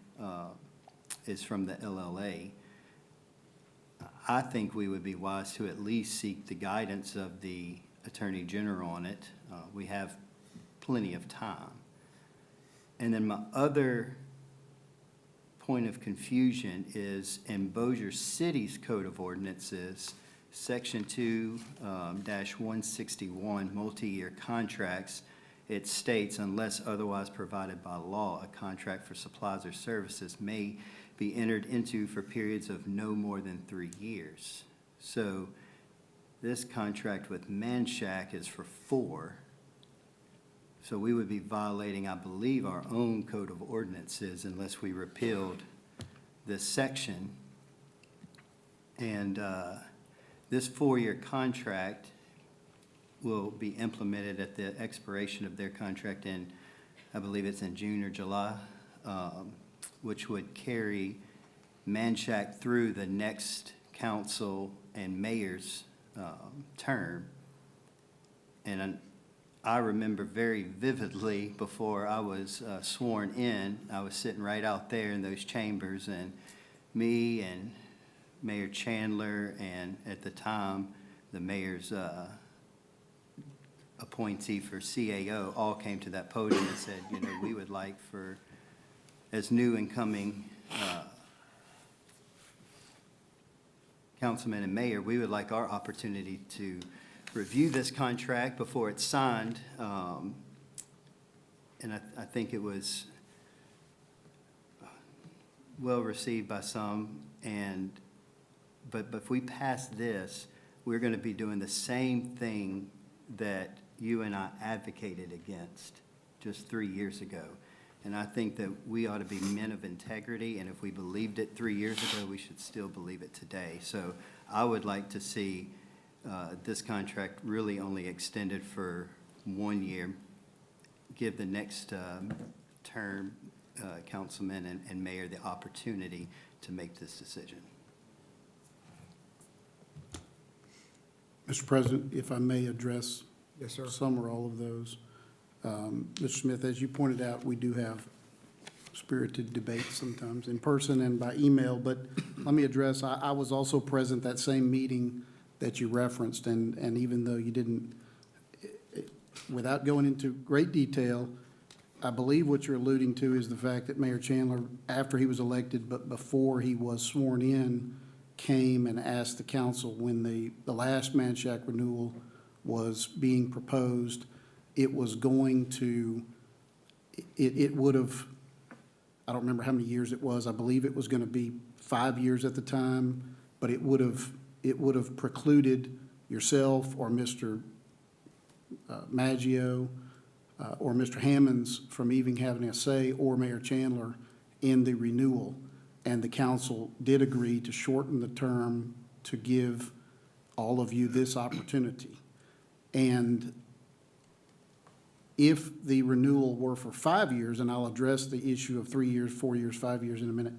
is from the LLA. I think we would be wise to at least seek the guidance of the Attorney General on it. We have plenty of time. And then my other point of confusion is in Bossier City's Code of Ordinances, Section 2-161, multi-year contracts. It states, unless otherwise provided by law, a contract for supplies or services may be entered into for periods of no more than 3 years. So this contract with Manshack is for 4. So we would be violating, I believe, our own code of ordinances unless we repealed this section. And this 4-year contract will be implemented at the expiration of their contract in, I believe it's in June or July, which would carry Manshack through the next council and mayor's term. And I remember very vividly before I was sworn in, I was sitting right out there in those chambers, and me and Mayor Chandler and at the time the mayor's appointee for CAO all came to that podium and said, you know, we would like for, as new incoming councilman and mayor, we would like our opportunity to review this contract before it's signed. And I think it was well received by some. But if we pass this, we're going to be doing the same thing that you and I advocated against just 3 years ago. And I think that we ought to be men of integrity, and if we believed it 3 years ago, we should still believe it today. So I would like to see this contract really only extended for 1 year, give the next term councilman and mayor the opportunity to make this decision. Mr. President, if I may address Yes, sir. some or all of those. Mr. Smith, as you pointed out, we do have spirited debates sometimes in person and by email, but let me address, I was also present that same meeting that you referenced, and even though you didn't, without going into great detail, I believe what you're alluding to is the fact that Mayor Chandler, after he was elected, but before he was sworn in, came and asked the council when the last Manshack renewal was being proposed, it was going to, it would have, I don't remember how many years it was, I believe it was going to be 5 years at the time, but it would have precluded yourself or Mr. Maggio or Mr. Hammonds from even having a say, or Mayor Chandler, in the renewal. And the council did agree to shorten the term to give all of you this opportunity. And if the renewal were for 5 years, and I'll address the issue of 3 years, 4 years, 5 years in a minute.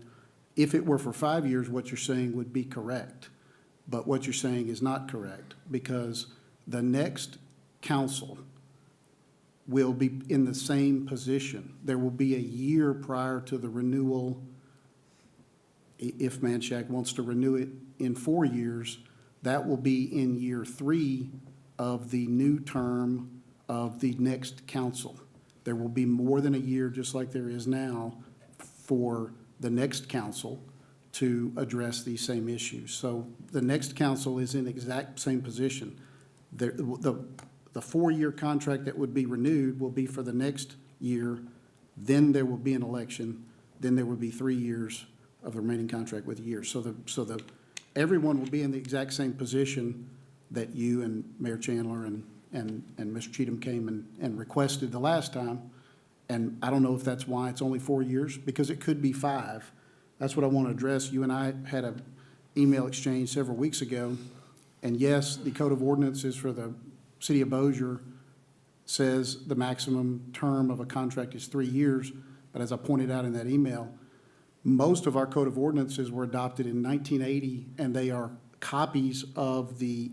If it were for 5 years, what you're saying would be correct. But what you're saying is not correct, because the next council will be in the same position. There will be a year prior to the renewal. If Manshack wants to renew it in 4 years, that will be in year 3 of the new term of the next council. There will be more than a year, just like there is now, for the next council to address these same issues. So the next council is in exact same position. The 4-year contract that would be renewed will be for the next year, then there will be an election, then there will be 3 years of the remaining contract with a year. So everyone will be in the exact same position that you and Mayor Chandler and Mr. Cheatham came and requested the last time. And I don't know if that's why it's only 4 years, because it could be 5. That's what I want to address. You and I had email exchange several weeks ago. And yes, the Code of Ordinances for the City of Bossier says the maximum term of a contract is 3 years. But as I pointed out in that email, most of our Code of Ordinances were adopted in 1980, and they are copies of the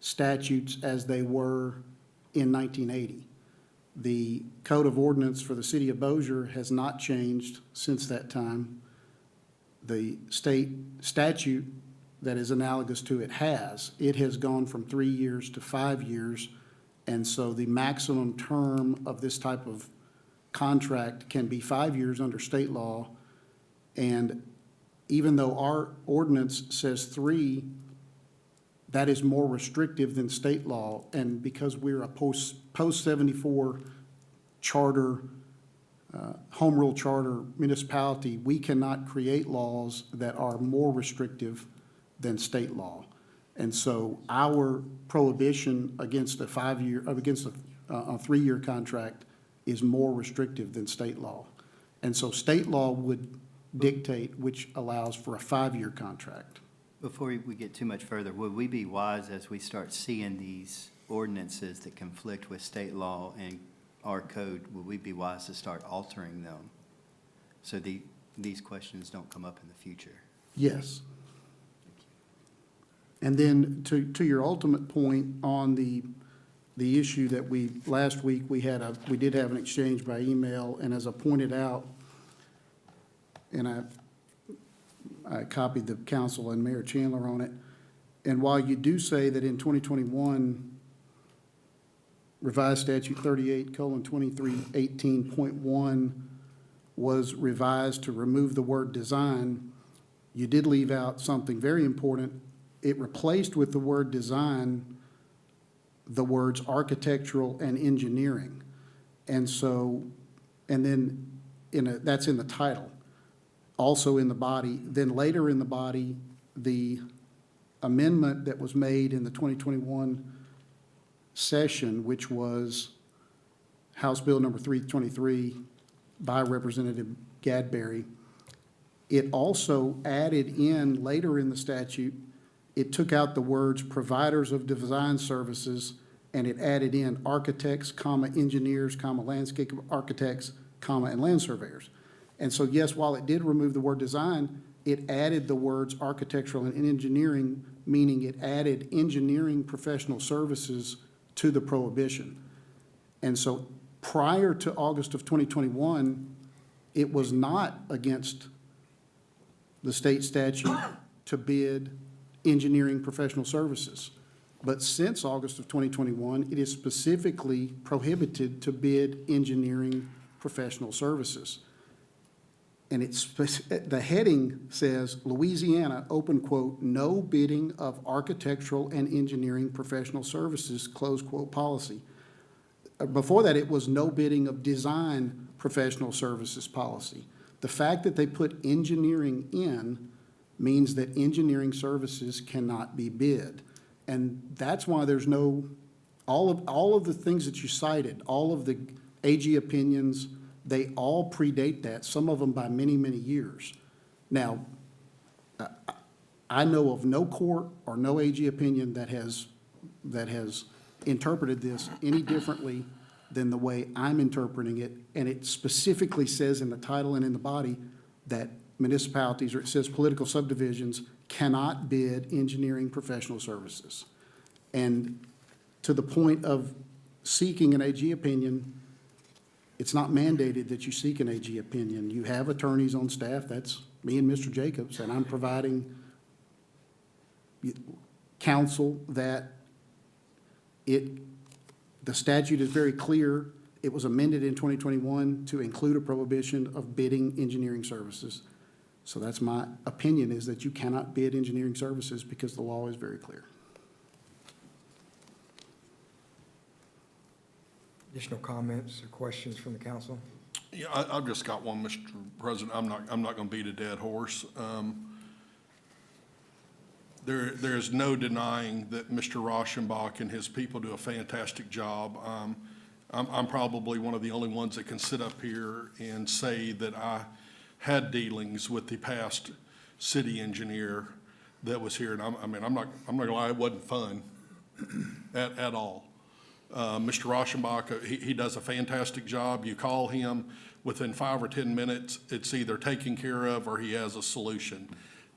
statutes as they were in 1980. The Code of Ordinance for the City of Bossier has not changed since that time. The state statute that is analogous to it has. It has gone from 3 years to 5 years, and so the maximum term of this type of contract can be 5 years under state law. And even though our ordinance says 3, that is more restrictive than state law. And because we're a post-74 charter, home rule charter municipality, we cannot create laws that are more restrictive than state law. And so our prohibition against a 3-year contract is more restrictive than state law. And so state law would dictate which allows for a 5-year contract. Before we get too much further, would we be wise as we start seeing these ordinances that conflict with state law and our code, would we be wise to start altering them so these questions don't come up in the future? Yes. And then to your ultimate point on the issue that last week we did have an exchange by email, and as I pointed out, and I copied the council and Mayor Chandler on it, and while you do say that in 2021, revised statute 38:2318.1 was revised to remove the word design, you did leave out something very important. It replaced with the word design the words architectural and engineering. And so, and then that's in the title, also in the body. Then later in the body, the amendment that was made in the 2021 session, which was House Bill number 323 by Representative Gadberry, it also added in, later in the statute, it took out the words providers of design services, and it added in architects, engineers, landscape architects, and land surveyors. And so, yes, while it did remove the word design, it added the words architectural and engineering, meaning it added engineering professional services to the prohibition. And so prior to August of 2021, it was not against the state statute to bid engineering professional services. But since August of 2021, it is specifically prohibited to bid engineering professional services. And the heading says, Louisiana, open quote, no bidding of architectural and engineering professional services, close quote, policy. Before that, it was no bidding of design professional services policy. The fact that they put engineering in means that engineering services cannot be bid. And that's why there's no, all of the things that you cited, all of the AG opinions, they all predate that, some of them by many, many years. Now, I know of no court or no AG opinion that has interpreted this any differently than the way I'm interpreting it. And it specifically says in the title and in the body that municipalities, or it says political subdivisions, cannot bid engineering professional services. And to the point of seeking an AG opinion, it's not mandated that you seek an AG opinion. You have attorneys on staff, that's me and Mr. Jacobs, and I'm providing counsel that the statute is very clear. It was amended in 2021 to include a prohibition of bidding engineering services. So that's my opinion, is that you cannot bid engineering services because the law is very clear. Additional comments or questions from the council? Yeah, I've just got one, Mr. President. I'm not going to beat a dead horse. There's no denying that Mr. Rauschenbach and his people do a fantastic job. I'm probably one of the only ones that can sit up here and say that I had dealings with the past city engineer that was here, and I mean, I'm not gonna lie, it wasn't fun at all. Mr. Rauschenbach, he does a fantastic job. You call him, within 5 or 10 minutes, it's either taken care of or he has a solution.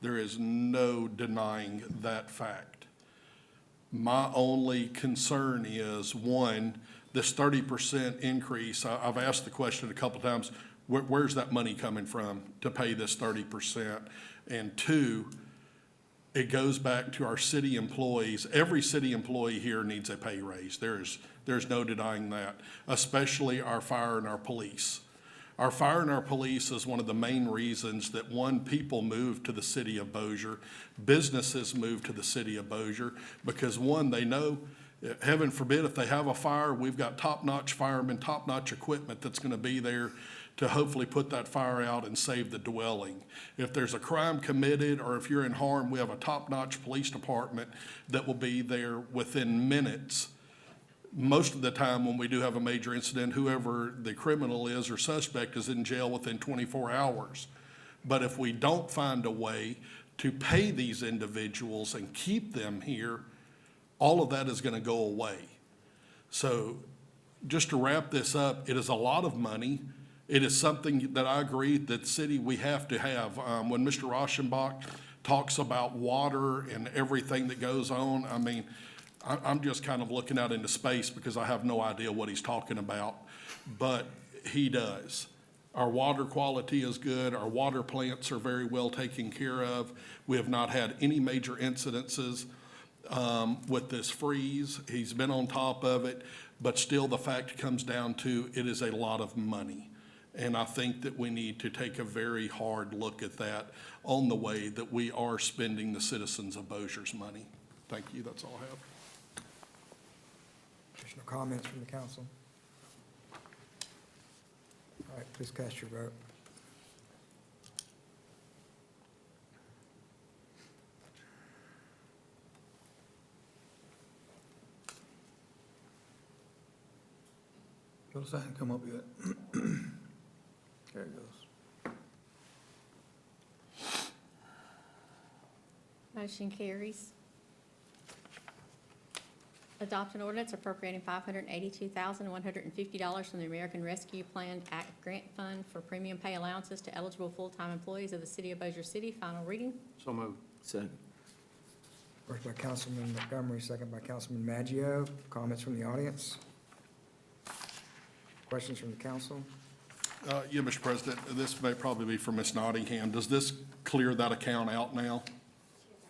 There is no denying that fact. My only concern is, one, this 30% increase, I've asked the question a couple times, where's that money coming from to pay this 30%? And two, it goes back to our city employees. Every city employee here needs a pay raise. There's no denying that, especially our fire and our police. Our fire and our police is one of the main reasons that, one, people move to the city of Bossier, businesses move to the city of Bossier, because one, they know, heaven forbid, if they have a fire, we've got top-notch firemen, top-notch equipment that's gonna be there to hopefully put that fire out and save the dwelling. If there's a crime committed, or if you're in harm, we have a top-notch police department that will be there within minutes. Most of the time, when we do have a major incident, whoever the criminal is or suspect is in jail within 24 hours. But if we don't find a way to pay these individuals and keep them here, all of that is gonna go away. So just to wrap this up, it is a lot of money. It is something that I agree that city, we have to have. When Mr. Rauschenbach talks about water and everything that goes on, I mean, I'm just kind of looking out into space because I have no idea what he's talking about, but he does. Our water quality is good. Our water plants are very well taken care of. We have not had any major incidences with this freeze. He's been on top of it, but still the fact comes down to it is a lot of money. And I think that we need to take a very hard look at that on the way that we are spending the citizens of Bossier's money. Thank you, that's all I have. Additional comments from the council? All right, please cast your vote. Notice I hadn't come up yet. There it goes. Motion carries. Adopt an ordinance appropriating $582,150 from the American Rescue Plan Act Grant Fund for premium pay allowances to eligible full-time employees of the city of Bossier City. Final reading. So moved. Second. First by Councilman Montgomery, second by Councilman Maggio. Comments from the audience? Questions from the council? Yeah, Mr. President, this may probably be for Ms. Nottingham. Does this clear that account out now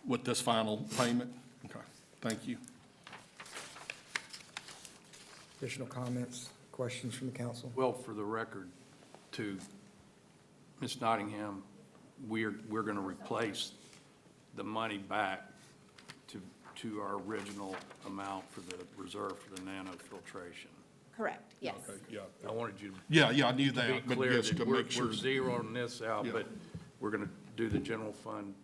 with this final payment? Okay, thank you. Additional comments, questions from the council? Well, for the record, to Ms. Nottingham, we're going to replace the money back to our original amount for the reserve for the nanofiltration. Correct, yes. Okay, yeah. I wanted you to Yeah, I knew be that, but clear just that to we're make sure. zeroing this out, Yeah. but we're going to do the general fund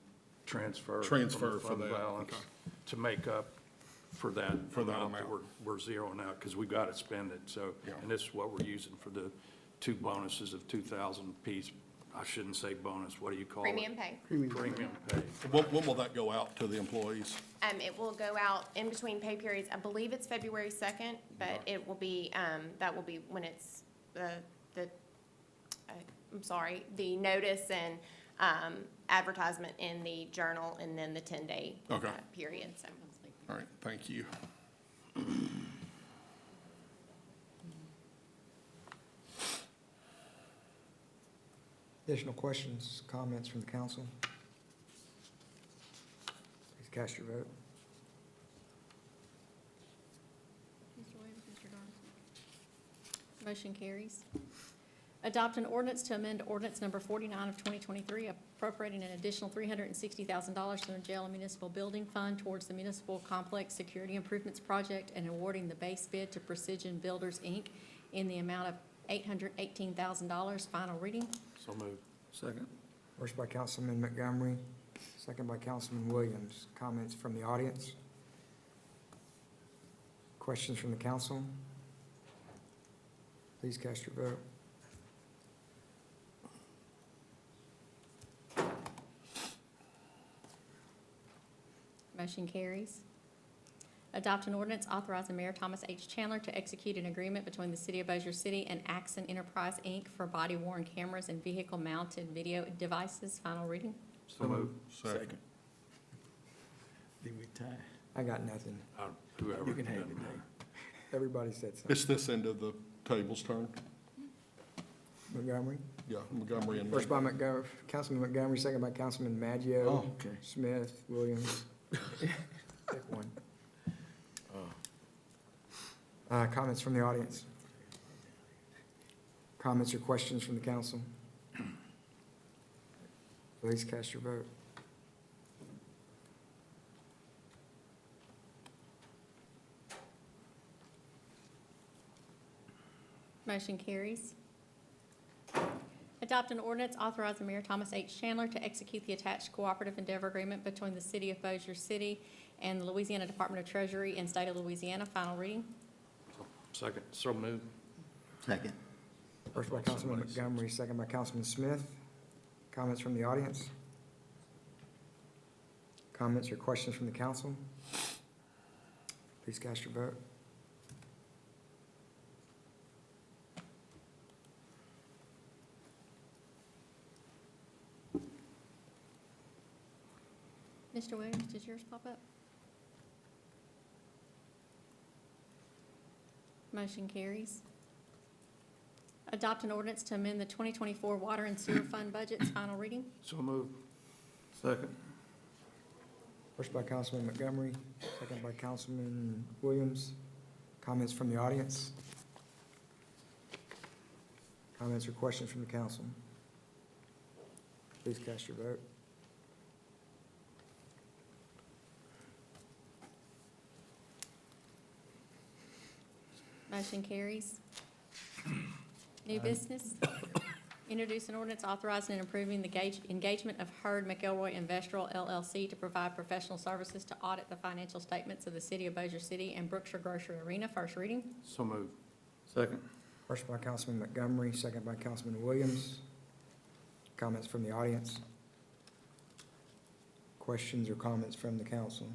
transfer. Transfer from the for fund that, balance okay. To make up for that. For that that amount. We're zeroing out because we've got to spend it, so. Yeah. And this is what we're using for the two bonuses of 2,000 apiece. I shouldn't say bonus, what do you call it? Premium pay. Premium pay. When will that go out to the employees? It will go out in between pay periods. I believe it's February 2nd, but it will be, that will be when it's the notice and advertisement in the journal and then the 10-day Okay. period, so. All right, thank you. Additional questions, comments from the council? Please cast your vote. Mr. Williams, Mr. Donovan. Motion carries. Adopt an ordinance to amend ordinance number 49 of 2023, appropriating an additional $360,000 from the jail and municipal building fund towards the municipal complex security improvements project and awarding the base bid to Precision Builders, Inc. in the amount of $818,000. Final reading. So moved. Second. First by Councilman Montgomery, second by Councilman Williams. Comments from the audience? Questions from the council? Please cast your vote. Motion carries. Adopt an ordinance authorizing Mayor Thomas H. Chandler to execute an agreement between the City of Bossier City and Axon Enterprise, Inc. for body-worn cameras and vehicle-mounted video devices. Final reading. So moved. Second. I got nothing. Whoever. You can have it, Dave. Everybody said something. It's this end of the table's turn. Montgomery? Yeah, Montgomery and. First by Montgomery, Councilman Montgomery, second by Councilman Maggio. Oh, okay. Smith, Williams. Pick one. Comments from the audience? Comments or questions from the council? Please cast your vote. Motion carries. Adopt an ordinance authorizing Mayor Thomas H. Chandler to execute the attached cooperative endeavor agreement between the City of Bossier City and the Louisiana Department of Treasury and State of Louisiana. Final reading. Second. So moved. Second. First by Councilman Montgomery, second by Councilman Smith. Comments from the audience? Comments or questions from the council? Please cast your vote. Mr. Williams, did yours pop up? Motion carries. Adopt an ordinance to amend the 2024 Water and Sewer Fund budgets. Final reading. So moved. Second. First by Councilman Montgomery, second by Councilman Williams. Comments from the audience? Comments or questions from the council? Please cast your vote. Motion carries. New business. Introduce an ordinance authorizing and approving the engagement of Hurd McElroy Investor LLC to provide professional services to audit the financial statements of the City of Bossier City and Brookshire Grocery Arena. First reading. So moved. Second. First by Councilman Montgomery, second by Councilman Williams. Comments from the audience? Questions or comments from the council?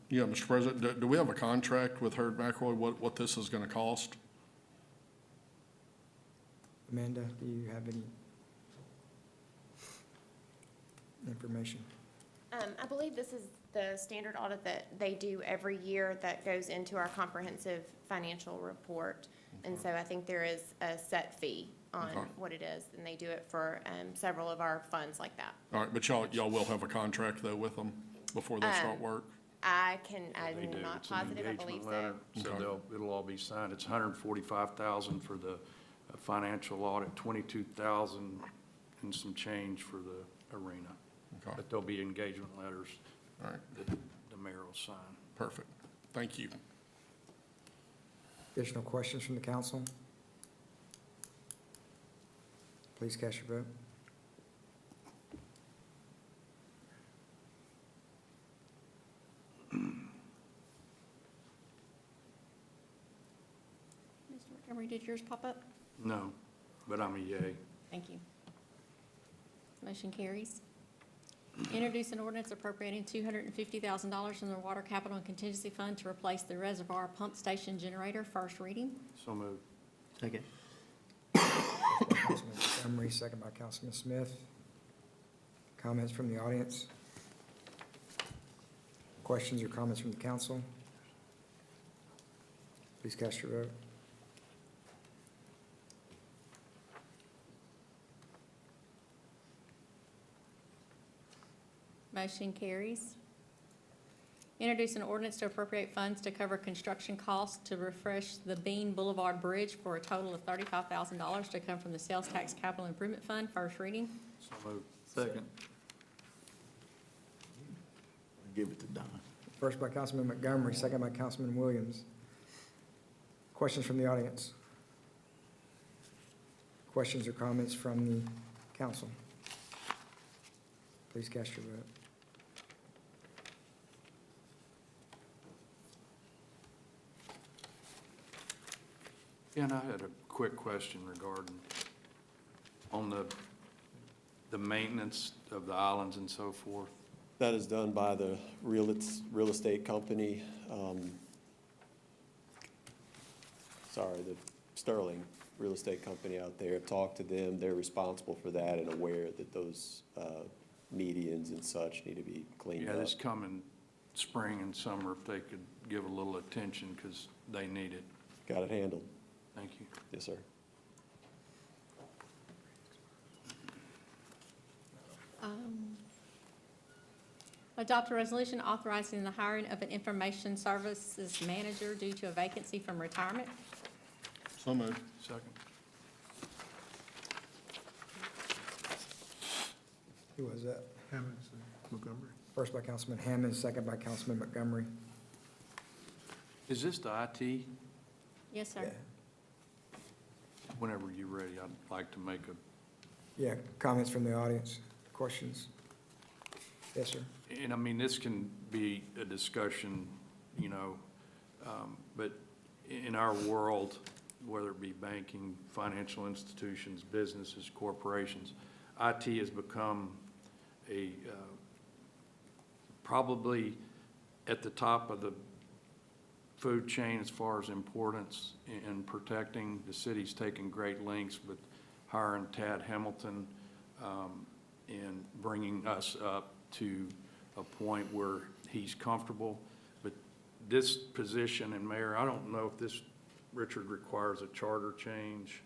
Yeah, Mr. President, do we have a contract with Hurd McElroy, what this is gonna cost? Amanda, do you have any information? I believe this is the standard audit that they do every year that goes into our comprehensive financial report. And so I think there is a set fee on Okay. what it is, and they do it for several of our funds like that. All right, but y'all will have a contract though with them before they start work? I'm They do. not It's an positive, I believe engagement so. letter, so Okay. it'll all be signed. It's $145,000 for the financial audit, $22,000 and some change for the arena. Okay, But there'll be engagement letters all right, that the mayor will sign. perfect. Thank you. Additional questions from the council? Please cast your vote. Mr. Montgomery, did yours pop up? No, but I'm a yay. Thank you. Motion carries. Introduce an ordinance appropriating $250,000 from the Water Capital and Contingency Fund to replace the reservoir pump station generator. First reading. So moved. Second. Councilman Montgomery, second by Councilman Smith. Comments from the audience? Questions or comments from the council? Please cast your vote. Motion carries. Introduce an ordinance to appropriate funds to cover construction costs to refresh the Bean Boulevard Bridge for a total of $35,000 to come from the Sales Tax Capital Improvement Fund. First reading. So moved. Second. Give it to Don. First by Councilman Montgomery, second by Councilman Williams. Questions from the audience? Questions or comments from the council? Please cast your vote. Yeah, and I had a quick question regarding, on the maintenance of the islands and so forth. That is done by the real estate company, the Sterling Real Estate Company out there. I've talked to them. They're responsible for that and aware that those medians and such need to be cleaned Yeah, up. this coming spring and summer, if they could give a little attention, because they need it. Got it handled. Thank you. Yes, sir. Adopt a resolution authorizing the hiring of an information services manager due to a vacancy from retirement. So moved. Second. Who was that? Hammond, Montgomery. First by Councilman Hammond, second by Councilman Montgomery. Is this the IT? Yes, sir. Yeah. Whenever you're ready, I'd like to make a, Yeah, comments from the audience, questions? Yes, sir. and I mean, this can be a discussion, but in our world, whether it be banking, financial institutions, businesses, corporations, IT has become probably at the top of the food chain as far as importance in protecting. The city's taken great lengths with hiring Tad Hamilton and bringing us up to a point where he's comfortable. But this position, and Mayor, I don't know if this, Richard, requires a charter change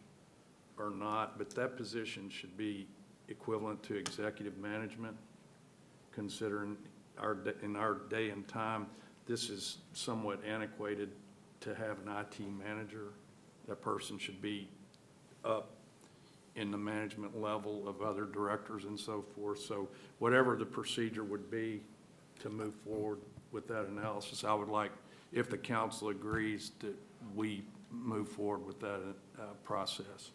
or not, but that position should be equivalent to executive management, considering in our day and time, this is somewhat antiquated to have an IT manager. That person should be up in the management level of other directors and so forth. So whatever the procedure would be to move forward with that analysis, I would like, if the council agrees, that we move forward with that process.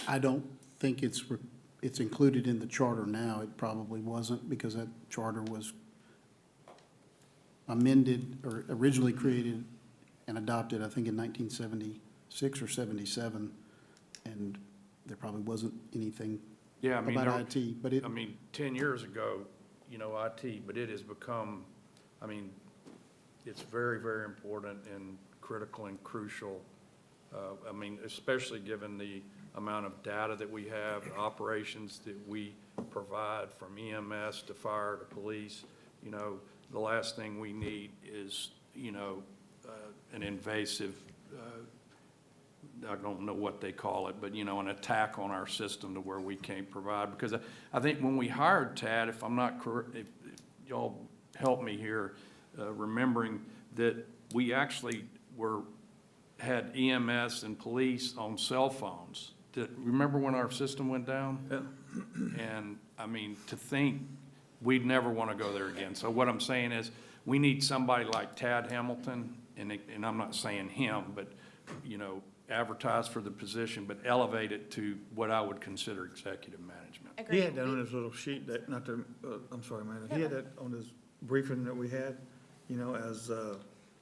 I don't think it's included in the charter now. It probably wasn't, because that charter was amended or originally created and adopted, I think, in 1976 or 77. And there probably wasn't anything Yeah, I mean, about IT, but it, 10 years ago, IT, but it has become, it's very, very important and critical and crucial. Especially given the amount of data that we have, the operations that we provide from EMS to fire to police. The last thing we need is, an invasive, I don't know what they call it, but, an attack on our system to where we can't provide. Because I think when we hired Tad, if I'm not correct, if y'all help me here, remembering that we actually had EMS and police on cell phones. Remember when our system went down? Yeah. And, to think we'd never want to go there again. So what I'm saying is, we need somebody like Tad Hamilton, and I'm not saying him, but, advertise for the position, but elevate it to what I would consider executive management. Agreed. He had that on his little sheet that, I'm sorry, man, he had that on his briefing that we had, as,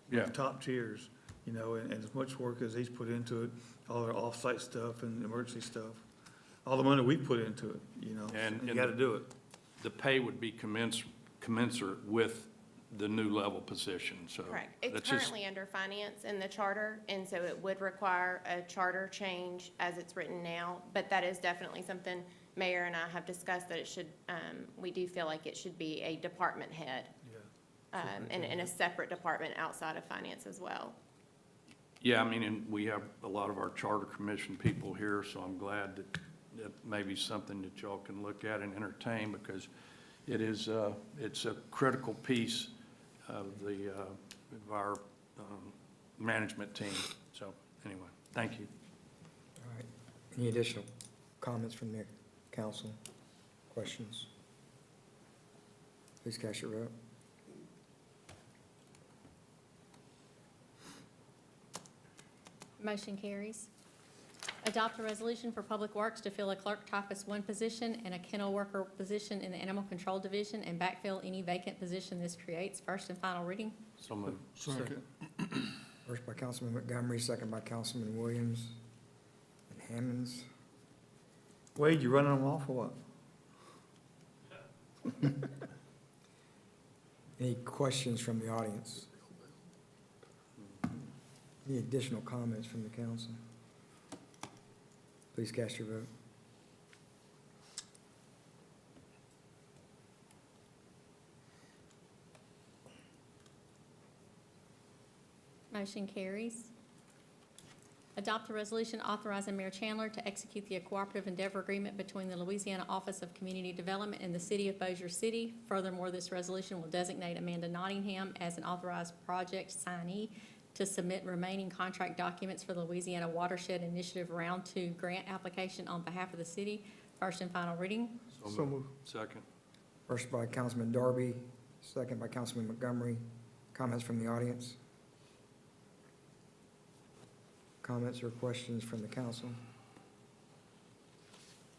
Yeah. top tiers, and as much work as he's put into it, all our off-site stuff and emergency stuff, all the money we put into it, And you gotta do it. The pay would be commensurate with the new level position, so. Correct. It's that's just- currently under finance in the charter, and so it would require a charter change as it's written now. But that is definitely something Mayor and I have discussed, that it should, we do feel like it should be a department head. And a separate department outside of finance as well. Yeah, and we have a lot of our charter commission people here, so I'm glad that may be something that y'all can look at and entertain, because it is, it's a critical piece of our management team. So anyway, thank you. All right. Any additional comments from the council? Questions? Please cast your vote. Motion carries. Adopt a resolution for Public Works to fill a clerk typist 1 position and a kennel worker position in the Animal Control Division and backfill any vacant position this creates. First and final reading. So moved. Second. First by Councilman Montgomery, second by Councilman Williams and Hammonds. Wade, you running them off or what? Any questions from the audience? Any additional comments from the council? Please cast your vote. Motion carries. Adopt a resolution authorizing Mayor Chandler to execute the cooperative endeavor agreement between the Louisiana Office of Community Development and the City of Bossier City. Furthermore, this resolution will designate Amanda Nottingham as an authorized project signee to submit remaining contract documents for the Louisiana Watershed Initiative Round 2 grant application on behalf of the city. First and final reading. So moved. Second. First by Councilman Darby, second by Councilman Montgomery. Comments from the audience? Comments or questions from the council?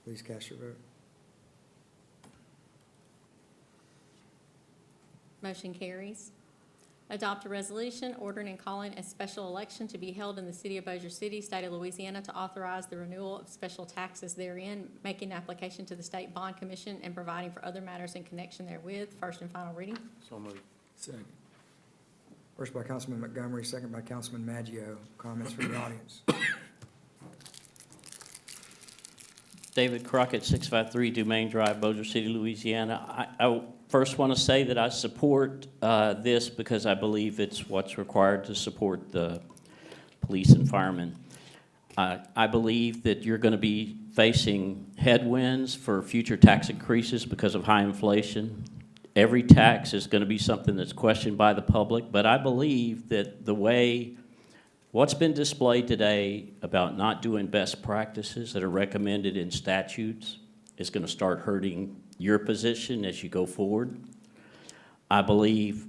Please cast your vote. Motion carries. Adopt a resolution ordering and calling a special election to be held in the city of Bossier City, state of Louisiana, to authorize the renewal of special taxes therein, making application to the State Bond Commission, and providing for other matters in connection therewith. First and final reading. So moved. Second. First by Councilman Montgomery, second by Councilman Maggio. Comments from the audience? David Crockett, 653 Dumaine Drive, Bossier City, Louisiana. I first want to say that I support this because I believe it's what's required to support the police and firemen. I believe that you're going to be facing headwinds for future tax increases because of high inflation. Every tax is going to be something that's questioned by the public, but I believe that the way what's been displayed today about not doing best practices that are recommended in statutes is going to start hurting your position as you go forward. I believe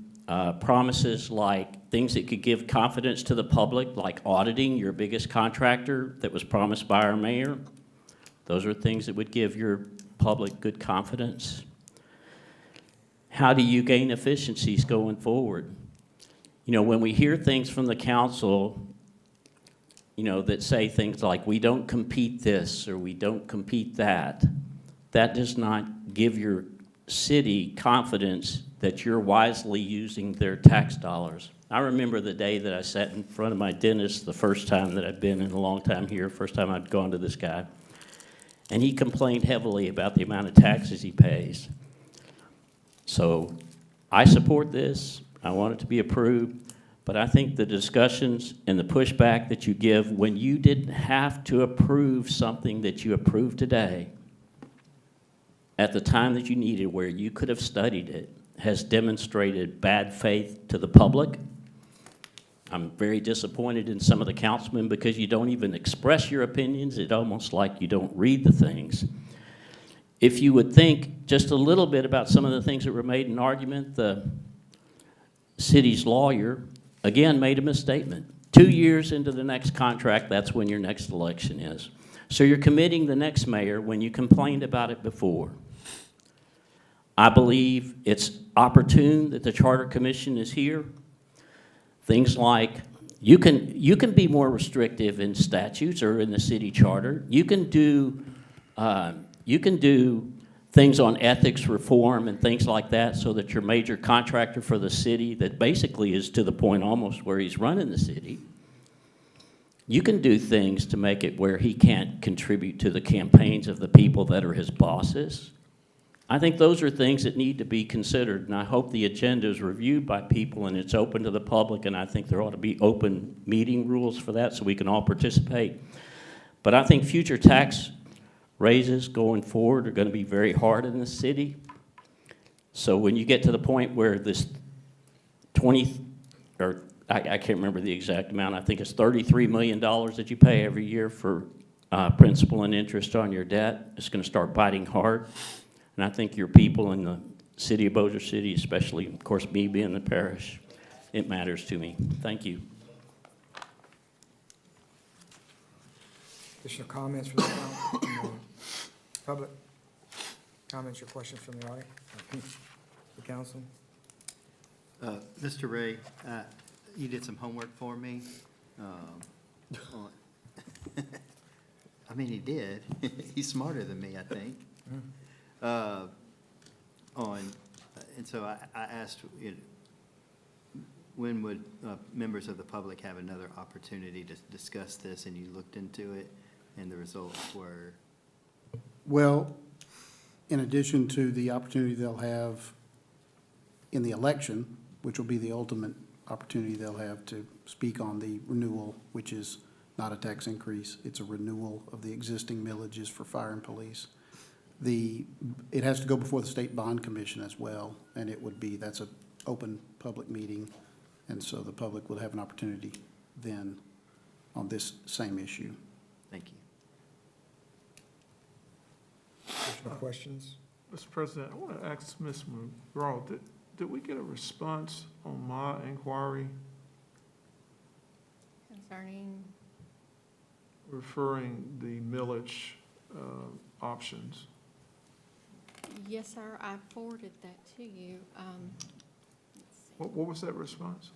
promises like things that could give confidence to the public, like auditing your biggest contractor that was promised by our mayor, those are things that would give your public good confidence. How do you gain efficiencies going forward? You know, when we hear things from the council, you know, that say things like, we don't compete this or we don't compete that, that does not give your city confidence that you're wisely using their tax dollars. I remember the day that I sat in front of my dentist the first time that I'd been in a long time here, first time I'd gone to this guy, and he complained heavily about the amount of taxes he pays. So I support this. I want it to be approved. But I think the discussions and the pushback that you give when you didn't have to approve something that you approved today at the time that you needed, where you could have studied it, has demonstrated bad faith to the public. I'm very disappointed in some of the councilmen because you don't even express your opinions. It's almost like you don't read the things. If you would think just a little bit about some of the things that were made in argument, the city's lawyer, again, made a misstatement. 2 years into the next contract, that's when your next election is. So you're committing the next mayor when you complained about it before. I believe it's opportune that the Charter Commission is here. Things like, you can be more restrictive in statutes or in the city charter. You can do things on ethics reform and things like that so that your major contractor for the city that basically is to the point almost where he's running the city, you can do things to make it where he can't contribute to the campaigns of the people that are his bosses. I think those are things that need to be considered, and I hope the agenda is reviewed by people and it's open to the public, and I think there ought to be open meeting rules for that so we can all participate. But I think future tax raises going forward are going to be very hard in the city. So when you get to the point where this I can't remember the exact amount, I think it's $33 million that you pay every year for principal and interest on your debt, it's going to start biting hard. And I think your people in the city of Bossier City, especially, of course, me being the parish, it matters to me. Thank you. Additional comments from the public? Comments or questions from the audience? The council? Mr. Ray, you did some homework for me. I mean, he did. He's smarter than me, I think. and so I asked, when would members of the public have another opportunity to discuss this, and you looked into it, and the results were? Well, in addition to the opportunity they'll have in the election, which will be the ultimate opportunity they'll have to speak on the renewal, which is not a tax increase, it's a renewal of the existing millages for fire and police. It has to go before the State Bond Commission as well, and that's an open public meeting, and so the public will have an opportunity then on this same issue. Thank you. Additional questions? Mr. President, I want to ask Ms. McGraw, did we get a response on my inquiry Concerning, referring the millage options? yes, sir, I forwarded that to you. Let's see. What was that response?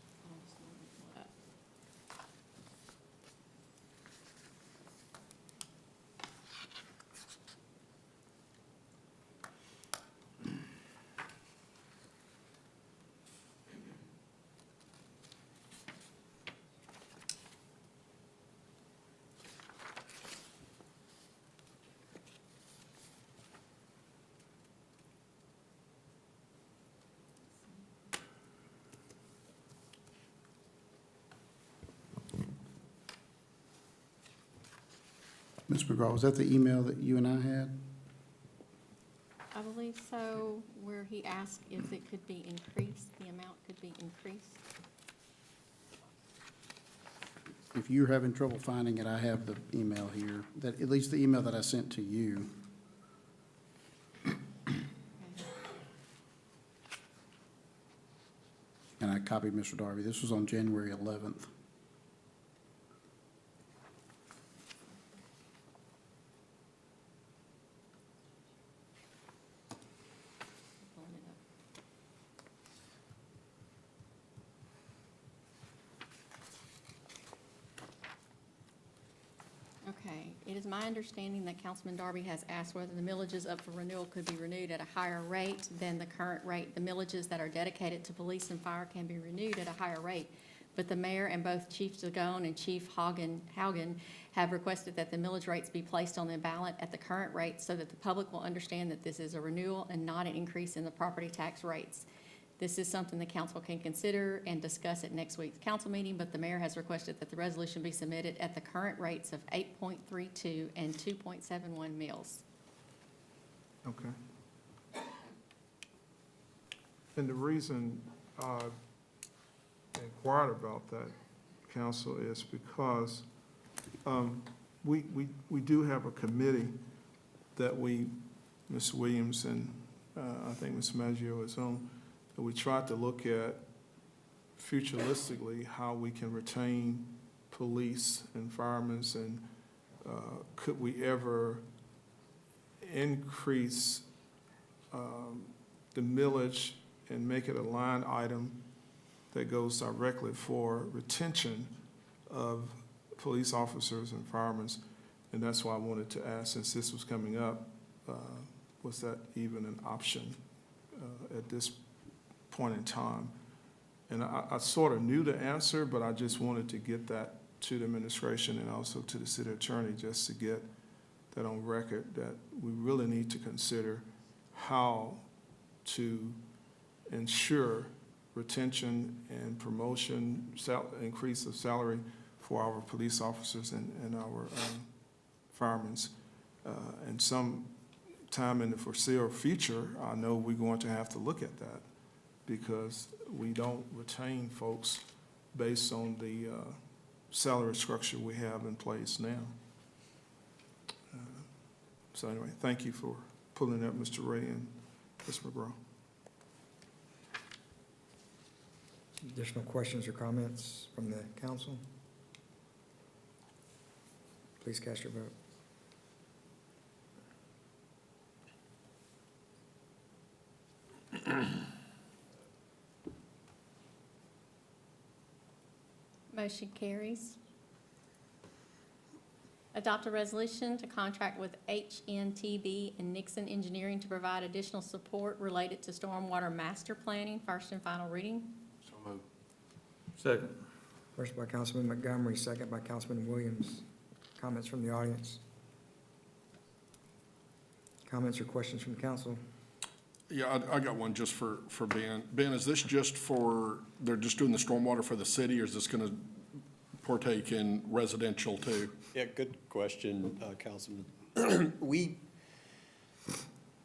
Ms. McGraw, was that the email that you and I had? I believe so, where he asked if it could be increased, the amount could be increased. If you're having trouble finding it, I have the email here, that, at least the email that I sent to you. And I copied Mr. Darby. This was on January 11th. Pulling it up. Okay, it is my understanding that Councilman Darby has asked whether the millages up for renewal could be renewed at a higher rate than the current rate. The millages that are dedicated to police and fire can be renewed at a higher rate, but the mayor and both Chief Zagone and Chief Haugen have requested that the millage rates be placed on the ballot at the current rate so that the public will understand that this is a renewal and not an increase in the property tax rates. This is something the council can consider and discuss at next week's council meeting, but the mayor has requested that the resolution be submitted at the current rates of 8.32 and 2.71 mils. Okay. And the reason I inquired about that, council, is because we do have a committee that Ms. Williams and I think Ms. Maggio is on, that we tried to look at futuristically how we can retain police and firemen, and could we ever increase the millage and make it a line item that goes directly for retention of police officers and firemen. And that's why I wanted to ask, since this was coming up, was that even an option at this point in time? And I sort of knew the answer, but I just wanted to get that to the administration and also to the city attorney, just to get that on record, that we really need to consider how to ensure retention and promotion, increase of salary for our police officers and our firemen. And some time in the foreseeable future, I know we're going to have to look at that, because we don't retain folks based on the salary structure we have in place now. So anyway, thank you for pulling up, Mr. Ray and Ms. McGraw. Additional questions or comments from the council? Please cast your vote. Motion carries. Adopt a resolution to contract with HNTB and Nixon Engineering to provide additional support related to stormwater master planning, first and final reading. So moved. Second. First by Councilman Montgomery, second by Councilman Williams. Comments from the audience? Comments or questions from council? Yeah, I got one just for Ben. Ben, is this just for, they're just doing the stormwater for the city, or is this gonna partake in residential too? Yeah, good question, Councilman.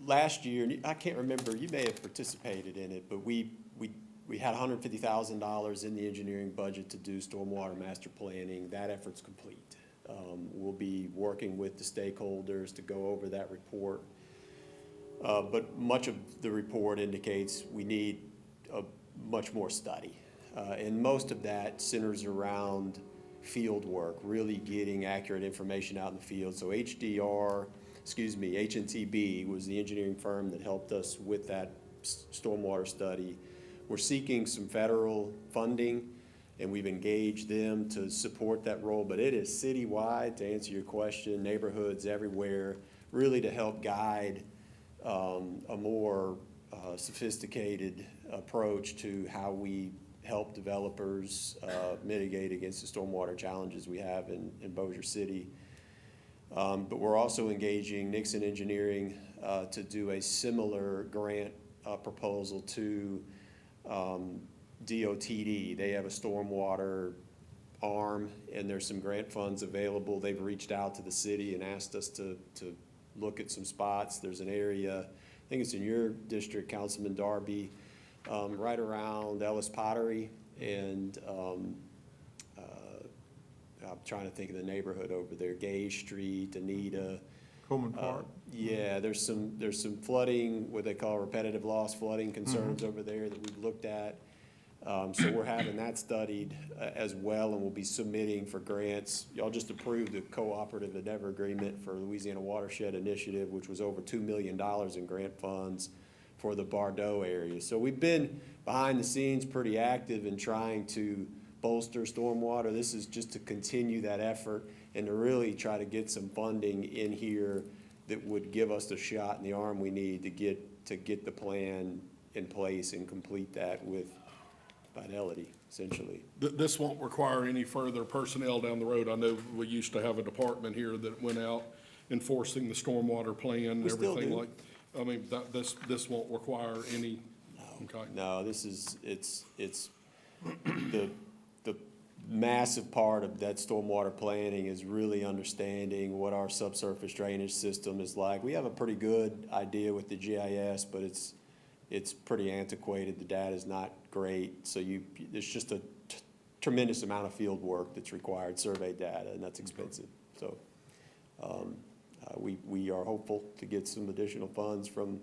Last year, and I can't remember, you may have participated in it, but we had $150,000 in the engineering budget to do stormwater master planning. That effort's complete. We'll be working with the stakeholders to go over that report. But much of the report indicates we need much more study. And most of that centers around field work, really getting accurate information out in the field. So HNTB was the engineering firm that helped us with that stormwater study. We're seeking some federal funding, and we've engaged them to support that role, but it is citywide, to answer your question, neighborhoods everywhere, really to help guide a more sophisticated approach to how we help developers mitigate against the stormwater challenges we have in Bossier City. But we're also engaging Nixon Engineering to do a similar grant proposal to DOTD. They have a stormwater arm, and there's some grant funds available. They've reached out to the city and asked us to look at some spots. There's an area, I think it's in your district, Councilman Darby, right around Ellis Pottery, and I'm trying to think of the neighborhood over there, Gay Street, Anita. Coleman Park. Yeah, there's some flooding, what they call repetitive loss flooding concerns over there that we've looked at. So we're having that studied as well, and we'll be submitting for grants. Y'all just approved the cooperative endeavor agreement for Louisiana Watershed Initiative, which was over $2 million in grant funds for the Bordeaux area. So we've been behind the scenes pretty active in trying to bolster stormwater. This is just to continue that effort and to really try to get some funding in here that would give us the shot in the arm we need to get the plan in place and complete that with finality, essentially. This won't require any further personnel down the road. I know we used to have a department here that went out enforcing the stormwater plan and We still everything do. like. I mean, this won't require any, okay. No, it's the massive part of that stormwater planning is really understanding what our subsurface drainage system is like. We have a pretty good idea with the GIS, but it's pretty antiquated. The data is not great. So there's just a tremendous amount of field work that's required, survey data, and that's expensive. So we are hopeful to get some additional funds from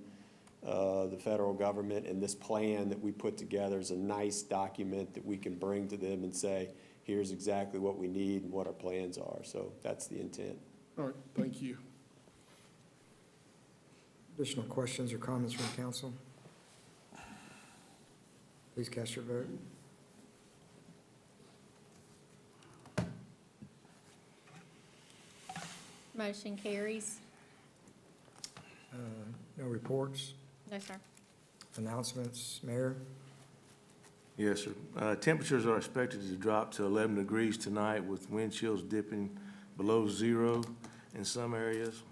the federal government, and this plan that we put together is a nice document that we can bring to them and say, here's exactly what we need and what our plans are. So that's the intent. All right, thank you. Additional questions or comments from council? Please cast your vote. Motion carries. No reports, No, sir. announcements, Mayor? Yes, sir. Temperatures are expected to drop to 11 degrees tonight, with wind chills dipping below zero in some areas.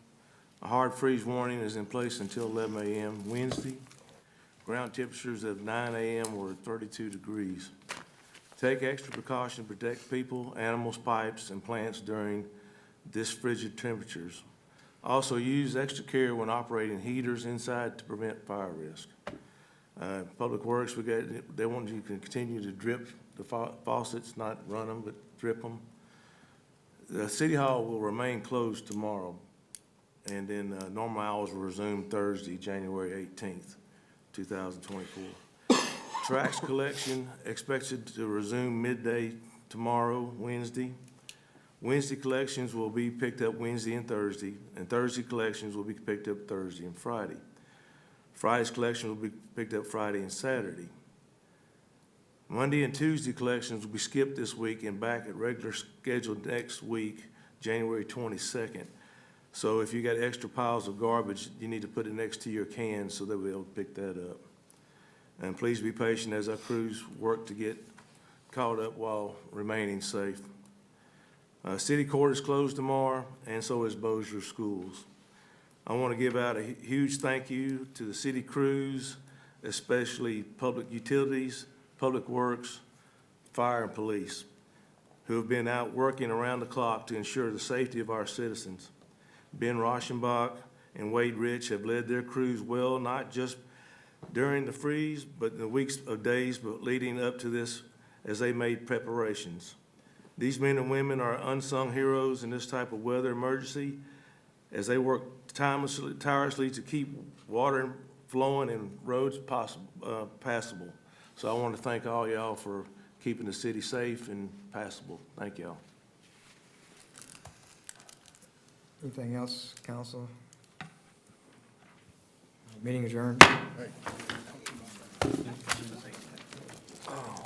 A hard freeze warning is in place until 11 a.m. Wednesday. Ground temperatures at 9 a.m. were 32 degrees. Take extra precaution to protect people, animals, pipes, and plants during this frigid temperatures. Also, use extra care when operating heaters inside to prevent fire risk. Public Works, they want you to continue to drip the faucets, not run them, but drip them. The City Hall will remain closed tomorrow, and then normal hours will resume Thursday, January 18th, 2024. Trash collection expected to resume midday tomorrow, Wednesday. Wednesday collections will be picked up Wednesday and Thursday collections will be picked up Thursday and Friday. Friday's collection will be picked up Friday and Saturday. Monday and Tuesday collections will be skipped this week and back at regular schedule next week, January 22nd. So if you got extra piles of garbage, you need to put it next to your cans so that we'll pick that up. And please be patient as our crews work to get caught up while remaining safe. City Court is closed tomorrow, and so is Bossier Schools. I want to give out a huge thank you to the city crews, especially public utilities, public works, fire, and police, who have been out working around the clock to ensure the safety of our citizens. Ben Rauschenbach and Wade Rich have led their crews well, not just during the freeze, but in the weeks of days, but leading up to this as they made preparations. These men and women are unsung heroes in this type of weather emergency as they work tirelessly to keep water flowing and roads passable. So I want to thank all y'all for keeping the city safe and passable. Thank y'all. Anything else, council? Meeting adjourned. Oh.